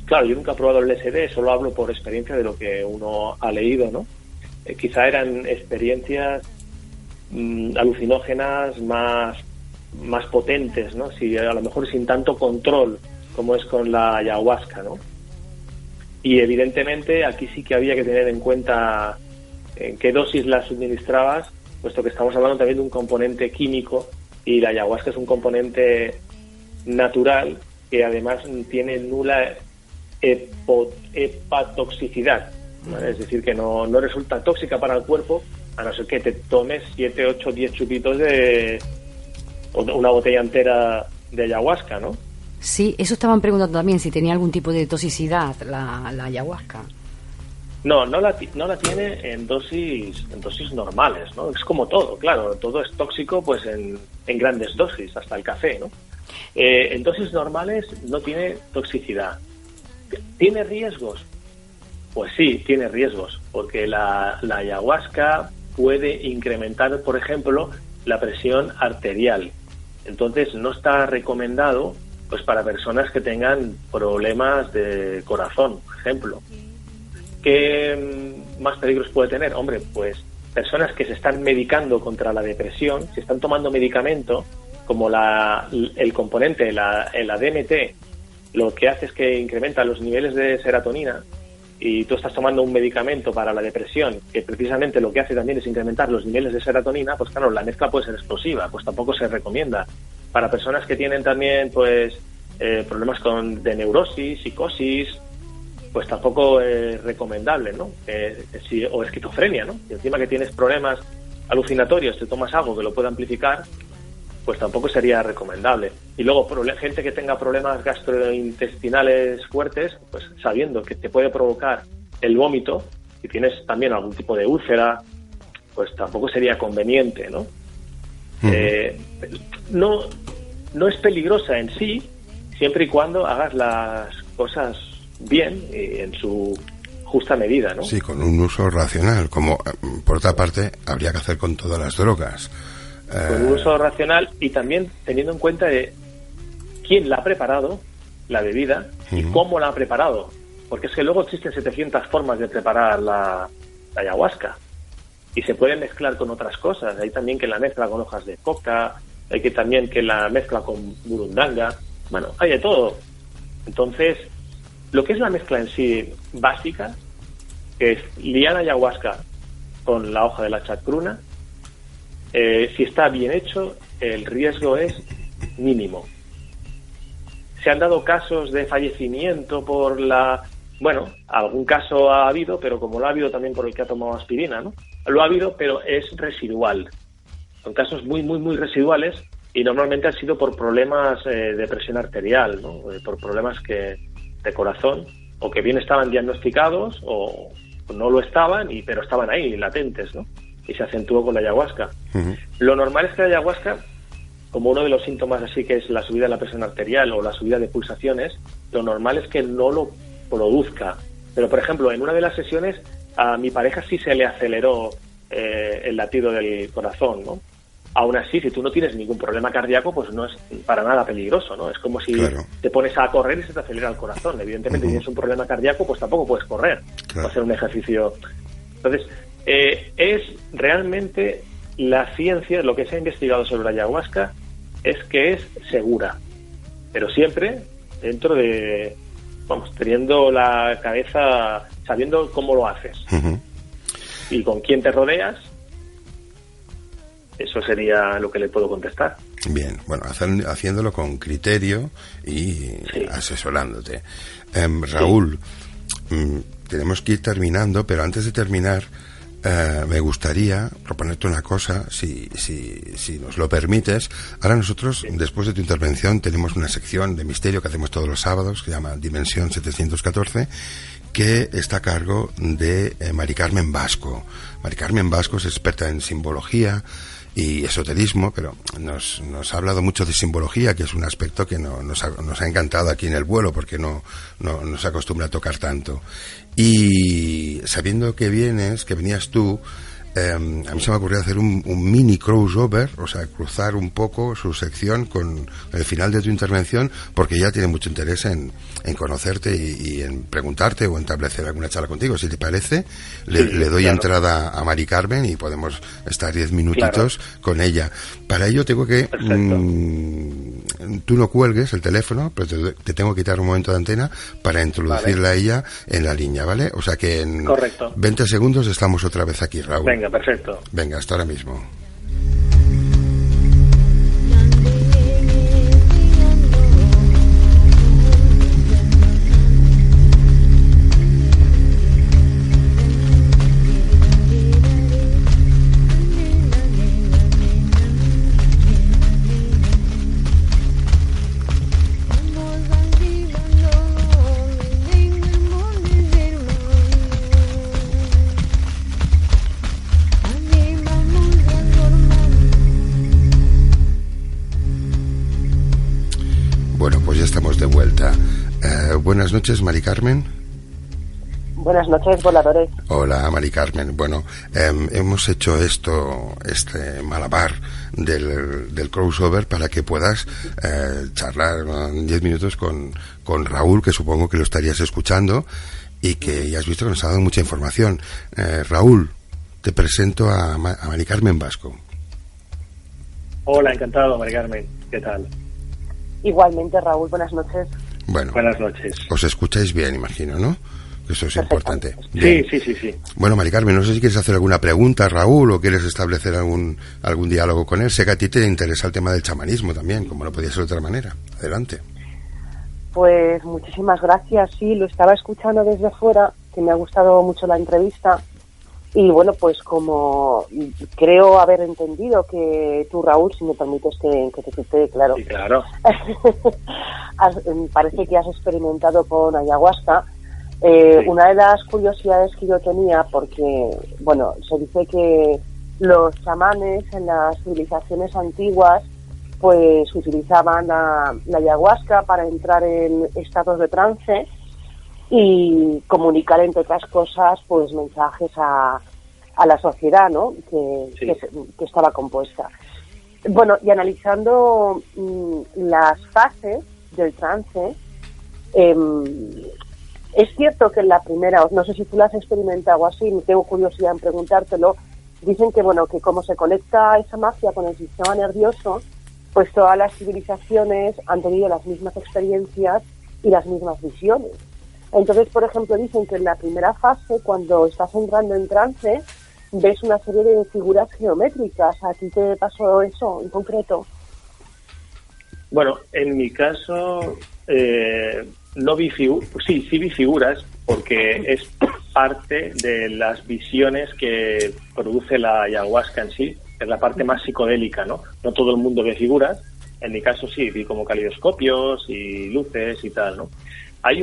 claro, yo nunca he probado el LSD, solo hablo por experiencia de lo que uno ha leído, ¿no? Quizá eran experiencias alucinógenas más potentes, ¿no? Si a lo mejor sin tanto control como es con la ayahuasca, ¿no? Y evidentemente aquí sí que había que tener en cuenta en qué dosis la suministrabas, puesto que estamos hablando también de un componente químico y la ayahuasca es un componente natural que además tiene nula hepatotoxicidad, ¿vale? Es decir, que no resulta tóxica para el cuerpo, a no ser que te tomes 7, 8, 10 chupitos de una botella entera de ayahuasca, ¿no? Sí, eso estaban preguntando también, si tenía algún tipo de toxicidad la ayahuasca. No la tiene en dosis normales, ¿no? Es como todo, claro, todo es tóxico pues en grandes dosis, hasta el café, ¿no? En dosis normales no tiene toxicidad. ¿Tiene riesgos? Pues sí, tiene riesgos, porque la ayahuasca puede incrementar, por ejemplo, la presión arterial. Entonces no está recomendado pues para personas que tengan problemas de corazón, por ejemplo. ¿Qué más peligros puede tener? Hombre, pues personas que se están medicando contra la depresión, si están tomando medicamento, como el componente, la DMT, lo que hace es que incrementa los niveles de serotonina, y tú estás tomando un medicamento para la depresión que precisamente lo que hace también es incrementar los niveles de serotonina, pues claro, la mezcla puede ser explosiva, pues tampoco se recomienda. Para personas que tienen también pues problemas de neurosis, psicosis, pues tampoco es recomendable, ¿no? O esquizofrenia, ¿no? Y encima que tienes problemas alucinatorios, te tomas algo que lo pueda amplificar, pues tampoco sería recomendable. Y luego, gente que tenga problemas gastrointestinales fuertes, pues sabiendo que te puede provocar el vómito, si tienes también algún tipo de úlcera, pues tampoco sería conveniente, ¿no? No es peligrosa en sí, siempre y cuando hagas las cosas bien y en su justa medida, ¿no? Sí, con un uso racional, como por otra parte habría que hacer con todas las drogas. Con un uso racional y también teniendo en cuenta de quién la ha preparado la bebida y cómo la ha preparado. Porque es que luego existen 700 formas de preparar la ayahuasca y se puede mezclar con otras cosas. Hay también que la mezcla con hojas de coca, hay que también que la mezcla con burundanga. Bueno, hay de todo. Entonces, lo que es la mezcla en sí básica, que es liana ayahuasca con la hoja de la chacruna, si está bien hecho, el riesgo es mínimo. Se han dado casos de fallecimiento por bueno, algún caso ha habido, pero como lo ha habido también por el que ha tomado aspirina, ¿no? Lo ha habido, pero es residual. Son casos muy, muy, muy residuales y normalmente han sido por problemas de presión arterial, ¿no? Por problemas de corazón, o que bien estaban diagnosticados o no lo estaban, pero estaban ahí, latentes, ¿no? Y se acentuó con la ayahuasca. Lo normal es que la ayahuasca, como uno de los síntomas así que es la subida de la presión arterial o la subida de pulsaciones, lo normal es que no lo produzca. Pero, por ejemplo, en una de las sesiones a mi pareja sí se le aceleró el latido del corazón, ¿no? Aún así, si tú no tienes ningún problema cardíaco, pues no es para nada peligroso, ¿no? Es como si te pones a correr y se te acelera el corazón. Evidentemente, si tienes un problema cardíaco, pues tampoco puedes correr o hacer un ejercicio. Entonces, es realmente la ciencia, lo que se ha investigado sobre la ayahuasca es que es segura, pero siempre dentro de, teniendo la cabeza, sabiendo cómo lo haces y con quién te rodeas. Eso sería lo que le puedo contestar. Bien, bueno, haciéndolo con criterio y asesorándote. Raúl, tenemos que ir terminando, pero antes de terminar, me gustaría proponerte una cosa, si nos lo permites. Ahora nosotros, después de tu intervención, tenemos una sección de misterio que hacemos todos los sábados, que se llama Dimensión 714, que está a cargo de Mari Carmen Vasco. Mari Carmen Vasco es experta en simbología y esoterismo, pero nos ha hablado mucho de simbología, que es un aspecto que nos ha encantado aquí en el vuelo, porque no se acostumbra a tocar tanto. Y sabiendo que venías tú, a mí se me ocurrió hacer un mini crossover, o sea, cruzar un poco su sección con el final de tu intervención, porque ella tiene mucho interés en conocerte y en preguntarte o establecer alguna charla contigo. Si te parece, le doy entrada a Mari Carmen y podemos estar 10 minutitos con ella. Para ello tengo que... tú no cuelgues el teléfono, pero te tengo que quitar un momento de antena para introducirla a ella en la línea, ¿vale? O sea que en 20 segundos estamos otra vez aquí, Raúl. Venga, perfecto. Venga, hasta ahora mismo. Buenas noches, Mari Carmen. Buenas noches, voladores. Hola, Mari Carmen. Bueno, hemos hecho este malabar del crossover para que puedas charlar 10 minutos con Raúl, que supongo que lo estarías escuchando y que ya has visto que nos ha dado mucha información. Raúl, te presento a Mari Carmen Vasco. Hola, encantado, Mari Carmen. ¿Qué tal? Igualmente, Raúl, buenas noches. Bueno, buenas noches. Os escucháis bien, imagino, ¿no? Eso es importante. Sí. Bueno, Mari Carmen, no sé si quieres hacer alguna pregunta a Raúl o quieres establecer algún diálogo con él. Sé que a ti te interesa el tema del chamanismo también, como no podía ser de otra manera. Adelante. Pues muchísimas gracias. Sí, lo estaba escuchando desde fuera, que me ha gustado mucho la entrevista. Y bueno, pues como creo haber entendido que tú, Raúl, si me permites que te cite, claro. Sí, claro. Parece que has experimentado con ayahuasca. Una de las curiosidades que yo tenía, porque, bueno, se dice que los chamanes en las civilizaciones antiguas pues utilizaban la ayahuasca para entrar en estados de trance y comunicar, entre otras cosas, pues mensajes a la sociedad, ¿no? Que estaba compuesta. Bueno, y analizando las fases del trance, Es cierto que en la primera, no sé si tú lo has experimentado o así, tengo curiosidad en preguntártelo, dicen que bueno, que como se conecta esa magia con el sistema nervioso, pues todas las civilizaciones han tenido las mismas experiencias y las mismas visiones. Entonces, por ejemplo, dicen que en la primera fase, cuando estás entrando en trance, ves una serie de figuras geométricas. ¿A ti te pasó eso en concreto? Bueno, en mi caso no vi figuras, sí vi figuras, porque es parte de las visiones que produce la ayahuasca en sí, es la parte más psicodélica, ¿no? No todo el mundo ve figuras, en mi caso sí, vi como caleidoscopios y luces y tal, ¿no? Hay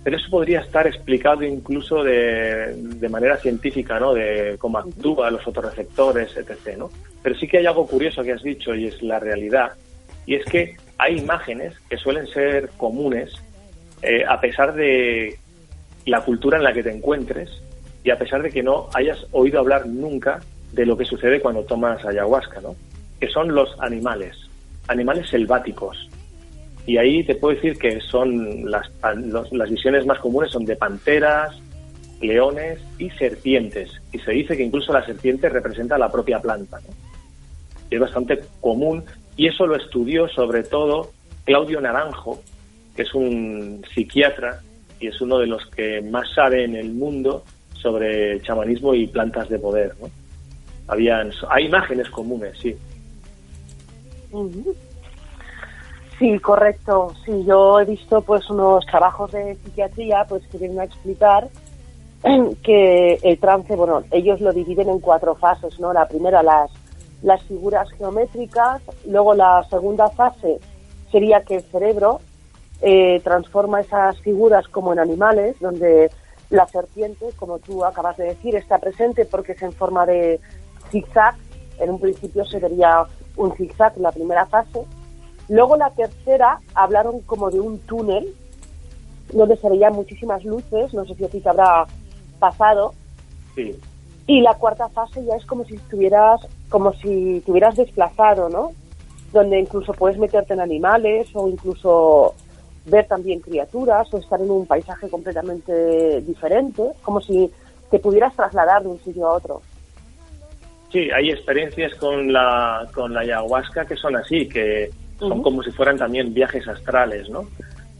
pero eso podría estar explicado incluso de manera científica, ¿no? De cómo actúan los fotorreceptores, etc., ¿no? Pero sí que hay algo curioso que has dicho, y es la realidad, y es que hay imágenes que suelen ser comunes a pesar de la cultura en la que te encuentres y a pesar de que no hayas oído hablar nunca de lo que sucede cuando tomas ayahuasca, ¿no? Que son los animales selváticos. Y ahí te puedo decir que son las visiones más comunes son de panteras, leones y serpientes. Y se dice que incluso la serpiente representa la propia planta, ¿no? Y es bastante común, y eso lo estudió sobre todo Claudio Naranjo, que es un psiquiatra y es uno de los que más sabe en el mundo sobre chamanismo y plantas de poder, ¿no? Hay imágenes comunes, sí. Sí, correcto. Sí, yo he visto pues unos trabajos de psiquiatría pues que vienen a explicar que el trance, bueno, ellos lo dividen en 4 fases, ¿no? La primera, las figuras geométricas, luego la segunda fase sería que el cerebro transforma esas figuras como en animales, donde la serpiente, como tú acabas de decir, está presente porque es en forma de zigzag. En un principio se vería un zigzag en la primera fase. Luego la tercera hablaron como de un túnel donde se veían muchísimas luces, no sé si a ti te habrá pasado. Sí. Y la cuarta fase ya es como si te hubieras desplazado, ¿no? Donde incluso puedes meterte en animales o incluso ver también criaturas o estar en un paisaje completamente diferente, como si te pudieras trasladar de un sitio a otro. Sí, hay experiencias con la ayahuasca que son así, que son como si fueran también viajes astrales, ¿no?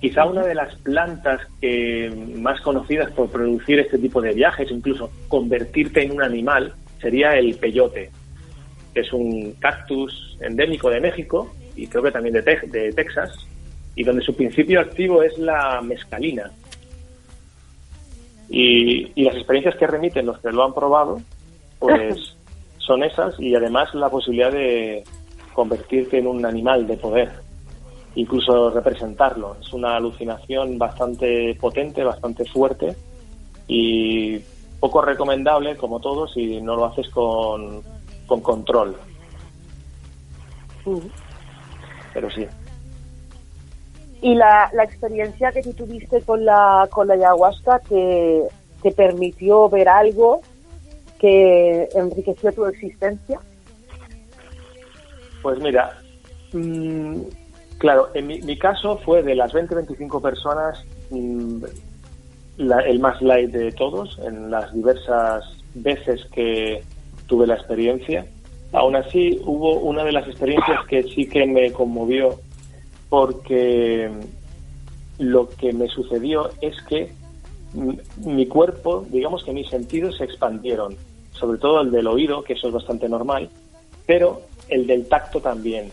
Quizá una de las plantas que más conocidas por producir este tipo de viajes, incluso convertirte en un animal, sería el peyote, que es un cactus endémico de México y creo que también de Texas, y donde su principio activo es la mescalina. Y las experiencias que remiten los que lo han probado, pues son esas, y además la posibilidad de convertirte en un animal de poder, incluso representarlo. Es una alucinación bastante potente, bastante fuerte y poco recomendable, como todo, si no lo haces con control. Pero sí. Y la experiencia que tú tuviste con la ayahuasca te permitió ver algo que enriqueció tu existencia. Pues mira, claro, en mi caso fue de las 20-25 personas el más light de todos, en las diversas veces que tuve la experiencia. Aún así, hubo una de las experiencias que sí que me conmovió, porque lo que me sucedió es que mi cuerpo, digamos que mis sentidos se expandieron, sobre todo el del oído, que eso es bastante normal, pero el del tacto también.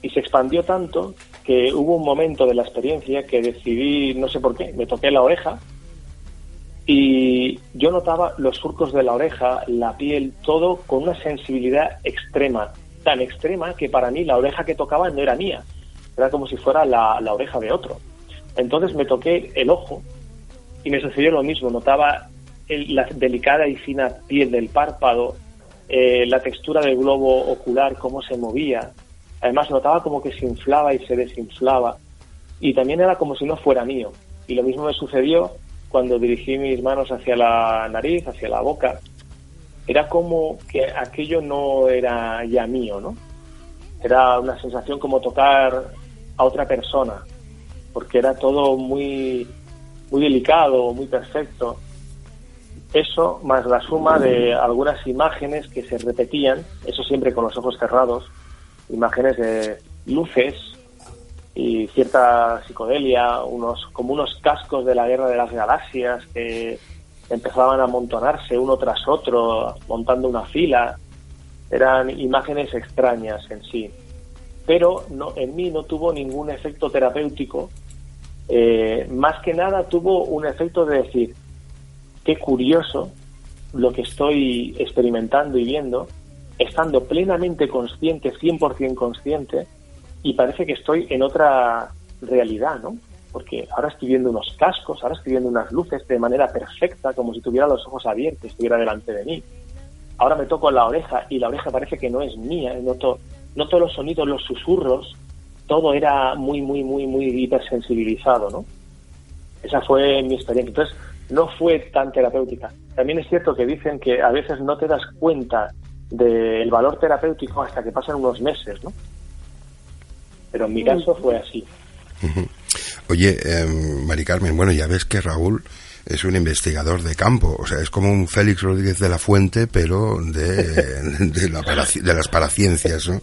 Y se expandió tanto que hubo un momento de la experiencia que decidí, no sé por qué, me toqué la oreja y yo notaba los surcos de la oreja, la piel, todo con una sensibilidad extrema, tan extrema que para mí la oreja que tocaba no era mía, era como si fuera la oreja de otro. Entonces me toqué el ojo y me sucedió lo mismo, notaba la delicada y fina piel del párpado, la textura del globo ocular, cómo se movía. Además notaba como que se inflaba y se desinflaba, y también era como si no fuera mío. Y lo mismo me sucedió cuando dirigí mis manos hacia la nariz, hacia la boca. Era como que aquello no era ya mío, ¿no? Era una sensación como tocar a otra persona. porque era todo muy, muy delicado, muy perfecto. Eso, más la suma de algunas imágenes que se repetían, eso siempre con los ojos cerrados, imágenes de luces y cierta psicodelia, como unos cascos de la Guerra de las Galaxias que empezaban a amontonarse uno tras otro, montando una fila. Eran imágenes extrañas en sí, pero en mí no tuvo ningún efecto terapéutico. Más que nada tuvo un efecto de decir, qué curioso lo que estoy experimentando y viendo, estando plenamente consciente, 100% consciente, y parece que estoy en otra realidad, ¿no? Porque ahora estoy viendo unos cascos, ahora estoy viendo unas luces de manera perfecta, como si tuviera los ojos abiertos, estuviera delante de mí. Ahora me toco la oreja y la oreja parece que no es mía, noto los sonidos, los susurros, todo era muy, muy, muy, muy hipersensibilizado, ¿no? Esa fue mi experiencia. Entonces, no fue tan terapéutica. También es cierto que dicen que a veces no te das cuenta del valor terapéutico hasta que pasan unos meses, ¿no? Pero en mi caso fue así. Oye, Mari Carmen, bueno, ya ves que Raúl es un investigador de campo, o sea, es como un Félix Rodríguez de la Fuente, pero de las paraciencias, ¿no?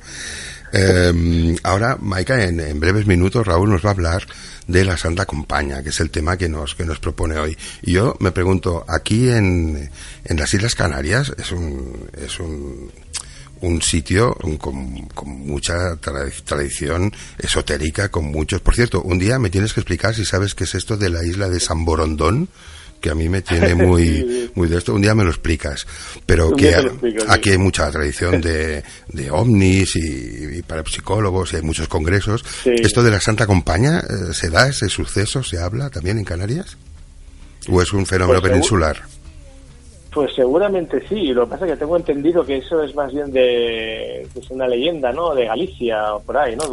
Ahora, Maika, en breves minutos, Raúl nos va a hablar de la Santa Compaña, que es el tema que nos propone hoy. Y yo me pregunto, aquí en las Islas Canarias es un sitio con mucha tradición esotérica, con muchos... Por cierto, un día me tienes que explicar si sabes qué es esto de la isla de San Borondón, que a mí me tiene muy de esto. Un día me lo explicas. Pero que aquí hay mucha tradición de ovnis y parapsicólogos, y hay muchos congresos. Sí. ¿Esto de la Santa Compaña se da, ese suceso, se habla también en Canarias? ¿O es un fenómeno peninsular? Pues seguramente sí, lo que pasa es que tengo entendido que eso es más bien es una leyenda, ¿no? De Galicia o por ahí, ¿no?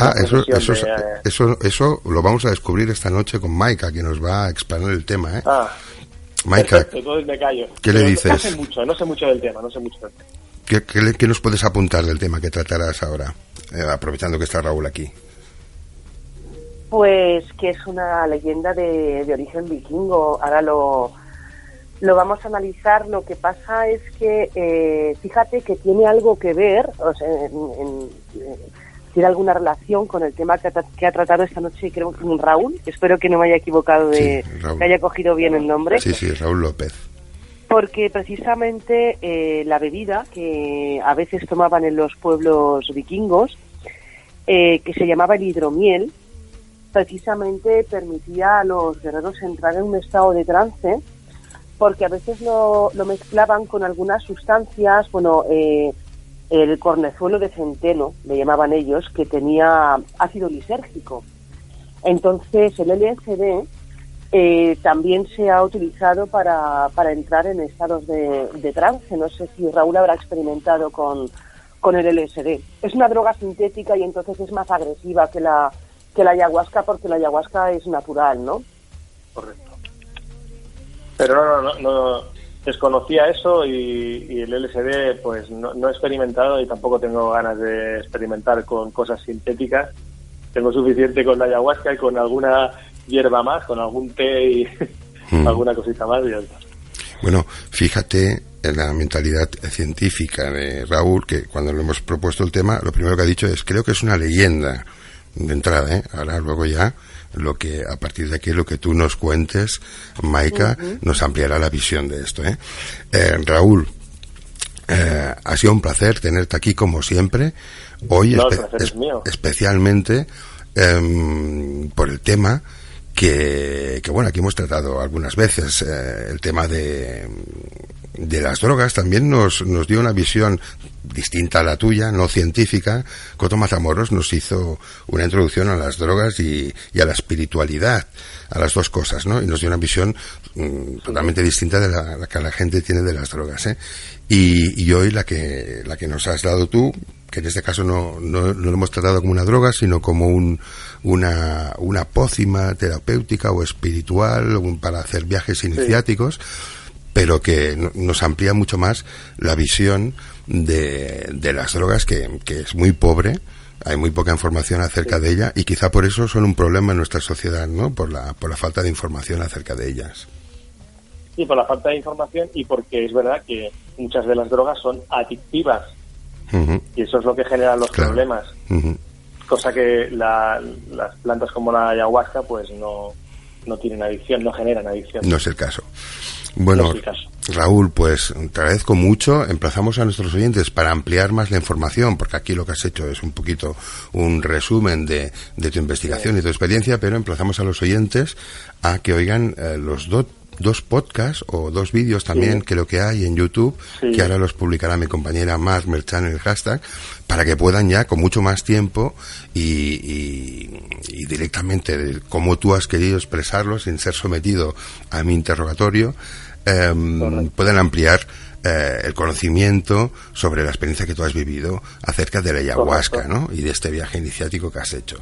Eso lo vamos a descubrir esta noche con Maika, que nos va a explanar el tema, ¿eh? Maika, perfecto, entonces me callo. ¿Qué le dices? No sé mucho del tema. ¿Qué nos puedes apuntar del tema que tratarás ahora, aprovechando que está Raúl aquí? Pues que es una leyenda de origen vikingo. Ahora lo vamos a analizar. Lo que pasa es que fíjate que tiene algo que ver, o sea, tiene alguna relación con el tema que ha tratado esta noche, creo que Raúl. Espero que no me haya equivocado que haya cogido bien el nombre. Sí, Raúl López. Porque precisamente la bebida que a veces tomaban en los pueblos vikingos, que se llamaba el hidromiel, precisamente permitía a los guerreros entrar en un estado de trance, porque a veces lo mezclaban con algunas sustancias, el cornezuelo de centeno, le llamaban ellos, que tenía ácido lisérgico. Entonces el LSD también se ha utilizado para entrar en estados de trance. No sé si Raúl habrá experimentado con el LSD. Es una droga sintética y entonces es más agresiva que la ayahuasca, porque la ayahuasca es natural, ¿no? Correcto. Pero no desconocía eso y el LSD pues no he experimentado y tampoco tengo ganas de experimentar con cosas sintéticas. Tengo suficiente con la ayahuasca y con alguna hierba más, con algún té y alguna cosita más y ya está. Bueno, fíjate en la mentalidad científica de Raúl, que cuando le hemos propuesto el tema, lo primero que ha dicho es, creo que es una leyenda de entrada, ¿eh? Ahora luego ya a partir de aquí lo que tú nos cuentes, Maika, nos ampliará la visión de esto, ¿eh? Raúl, ha sido un placer tenerte aquí como siempre. Hoy especialmente por el tema que bueno, aquí hemos tratado algunas veces, el tema de las drogas. También nos dio una visión distinta a la tuya, no científica. Coto Matamoros nos hizo una introducción a las drogas y a la espiritualidad, a las dos cosas, ¿no? Y nos dio una visión totalmente distinta de la que la gente tiene de las drogas, ¿eh? Y hoy la que nos has dado tú, que en este caso no lo hemos tratado como una droga, sino como una pócima terapéutica o espiritual para hacer viajes iniciáticos, pero que nos amplía mucho más la visión de las drogas, que es muy pobre, Hay muy poca información acerca de ella y quizá por eso son un problema en nuestra sociedad, ¿no? Por la falta de información acerca de ellas. Sí, por la falta de información y porque es verdad que muchas de las drogas son adictivas. Y eso es lo que genera los problemas. Cosa que las plantas como la ayahuasca pues no tienen adicción, no generan adicción. No es el caso. Bueno, no es el caso. Raúl, pues te agradezco mucho. Emplazamos a nuestros oyentes para ampliar más la información, porque aquí lo que has hecho es un poquito un resumen de tu investigación y tu experiencia, pero emplazamos a los oyentes a que oigan los dos podcasts o 2 vídeos también, que lo que hay en YouTube, que ahora los publicará mi compañera Mar Merchan en el hashtag, para que puedan ya con mucho más tiempo y directamente como tú has querido expresarlo sin ser sometido a mi interrogatorio, puedan ampliar el conocimiento sobre la experiencia que tú has vivido acerca de la ayahuasca, ¿no? Y de este viaje iniciático que has hecho.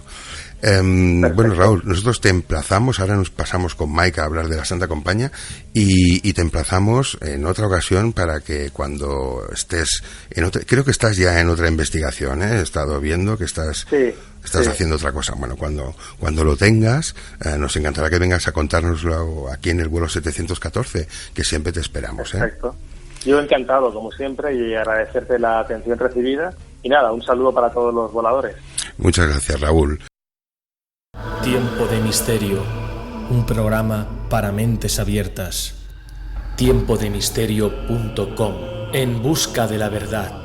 Bueno, Raúl, nosotros te emplazamos, ahora nos pasamos con Mike a hablar de la Santa Compañía y te emplazamos en otra ocasión para que cuando estés en otra, creo que estás ya en otra investigación, he estado viendo que estás haciendo otra cosa. Bueno, cuando lo tengas, nos encantará que vengas a contárnoslo aquí en el vuelo 714, que siempre te esperamos. Perfecto. Yo encantado, como siempre, y agradecerte la atención recibida. Y nada, un saludo para todos los voladores. Muchas gracias, Raúl. Tiempo de Misterio, un programa para mentes abiertas. Tiempodemisterio.com, en busca de la verdad.